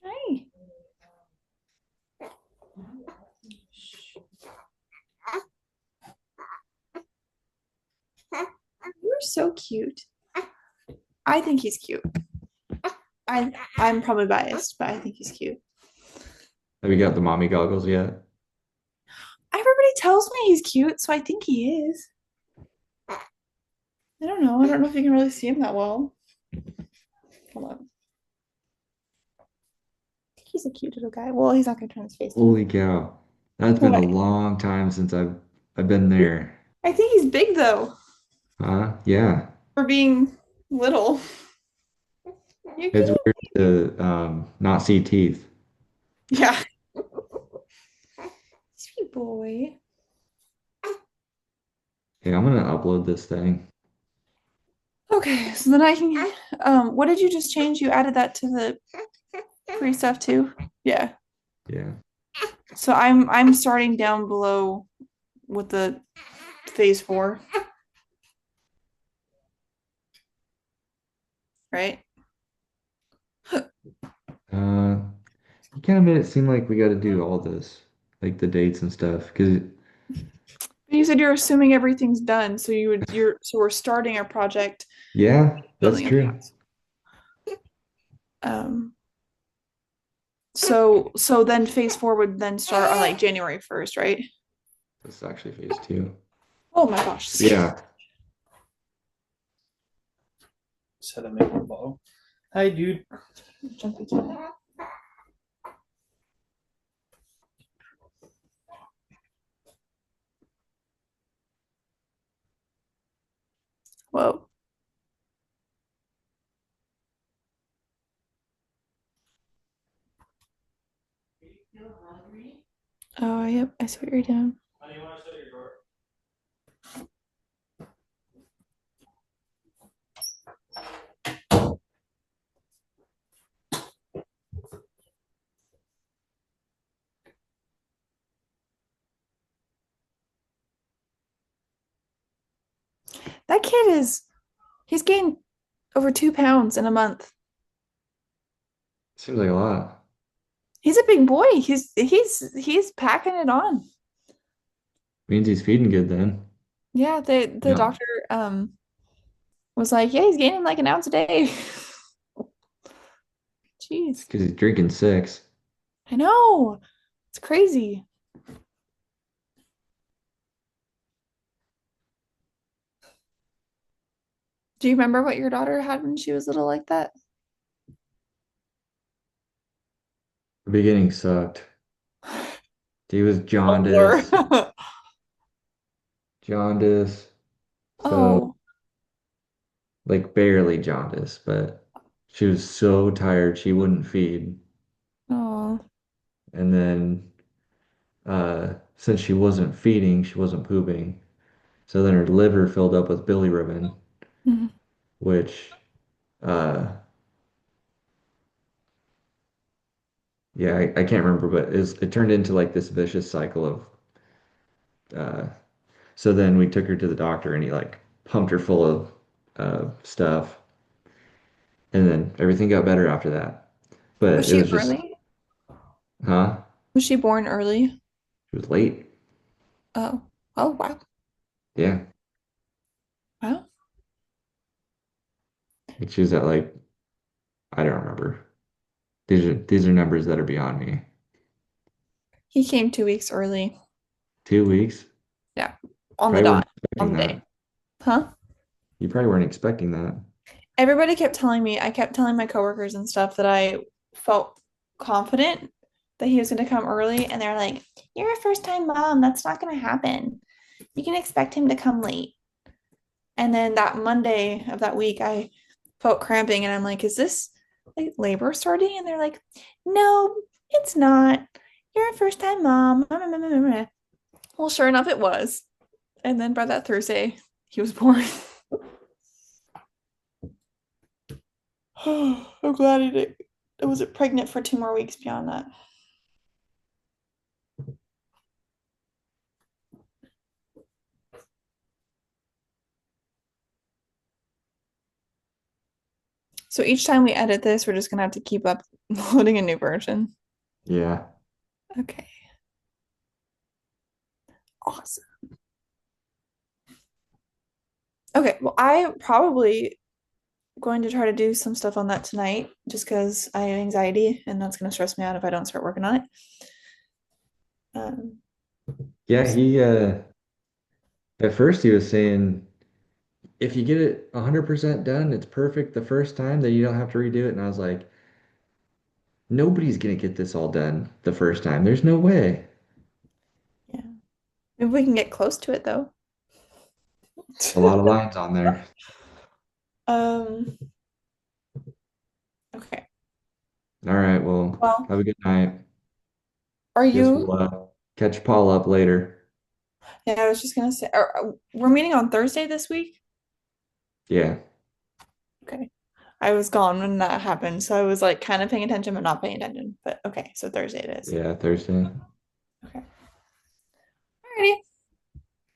Hey, you're so cute. I think he's cute. I'm probably biased, but I think he's cute. Have you got the mommy goggles yet? Everybody tells me he's cute, so I think he is. I don't know. I don't know if you can really see him that well. Hold on. I think he's a cute little guy. Well, he's not gonna turn his face to me. Holy cow. That's been a What? long time since I've been there. I think he's big though Huh? Yeah. for being little. You're It's weird cute. to not see teeth. Yeah. Sweet boy. Okay, I'm gonna upload this thing. Okay, so then I can what did you just change? You added that to the pre stuff too? Yeah. Yeah. So I'm starting down below with the phase 4, right? You kind of made it seem like we got to do all this, like the dates and stuff. Because You said you're assuming everything's done, so you're so we're starting our project yeah, that's building of the true. house. Um so then phase 4 would then start on like January 1st, right? This is actually phase two. Oh my gosh. Yeah. Said I make one follow. Hi, dude. Jumpy today. Whoa. Oh, yep, I see what you're doing. That kid he's gained over 2 pounds in a month. Seems like a lot. He's a big boy. He's packing it on. Means he's feeding good then. Yeah, the Yeah. doctor was like, yeah, he's gaining like an ounce a day. Jeez. because he's drinking six. I know. It's crazy. Do you remember what your daughter had when she was little like that? The beginning sucked. He was A blur. jaundice. So Oh, like barely jaundice, but she was so tired she wouldn't feed. oh. And then since she wasn't feeding, she wasn't pooping. So then her liver filled up with bilirubin, Mhm. which uh yeah, I can't remember, but it turned into like this vicious cycle of so then we took her to the doctor and he like pumped her full of stuff and then everything got better after that. Was But it she was just, early? huh? Was she born early? She was late. Oh, oh, wow. Yeah. Wow. Like she was at like, I don't remember. These are numbers that are beyond me. He came 2 weeks early. 2 weeks? Yeah, on the Probably weren't dot, on expecting the day. that. Huh? You probably weren't expecting that. Everybody kept telling me, I kept telling my coworkers and stuff that I felt confident that he was going to come early. And they're like, you're a first time mom. That's not going to happen. You can expect him to come late. And then that Monday of that week, I felt cramping and I'm like, is this like labor starting? And they're like, no, it's not. You're a first time mom. Well, sure enough, it was. And then by that Thursday, he was born. I'm glad he did. I was pregnant for 2 more weeks beyond that. So each time we edit this, we're just gonna have to keep uploading a new version. Yeah. Okay, awesome. Okay, well, I probably going to try to do some stuff on that tonight just because I have anxiety and that's gonna stress me out if I don't start working on it. Um, Yeah, he at first he was saying if you get it 100% done, it's perfect the first time, then you don't have to redo it. And I was like, nobody's gonna get this all done the first time. There's no way. yeah, maybe we can get close to it though. A lot of lines on there. Um, okay. All right, well, Well, have a good night. are Guess you? we'll catch Paul up later. Yeah, I was just gonna say, we're meeting on Thursday this week. Yeah, Okay. I was gone when that happened, so I was like kind of paying attention but not paying attention. But okay, so Thursday it is. yeah, Thursday. Okay. Alrighty.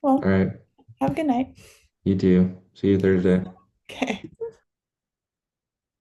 All Well, right, have a good night. you too. See you Thursday. Okay.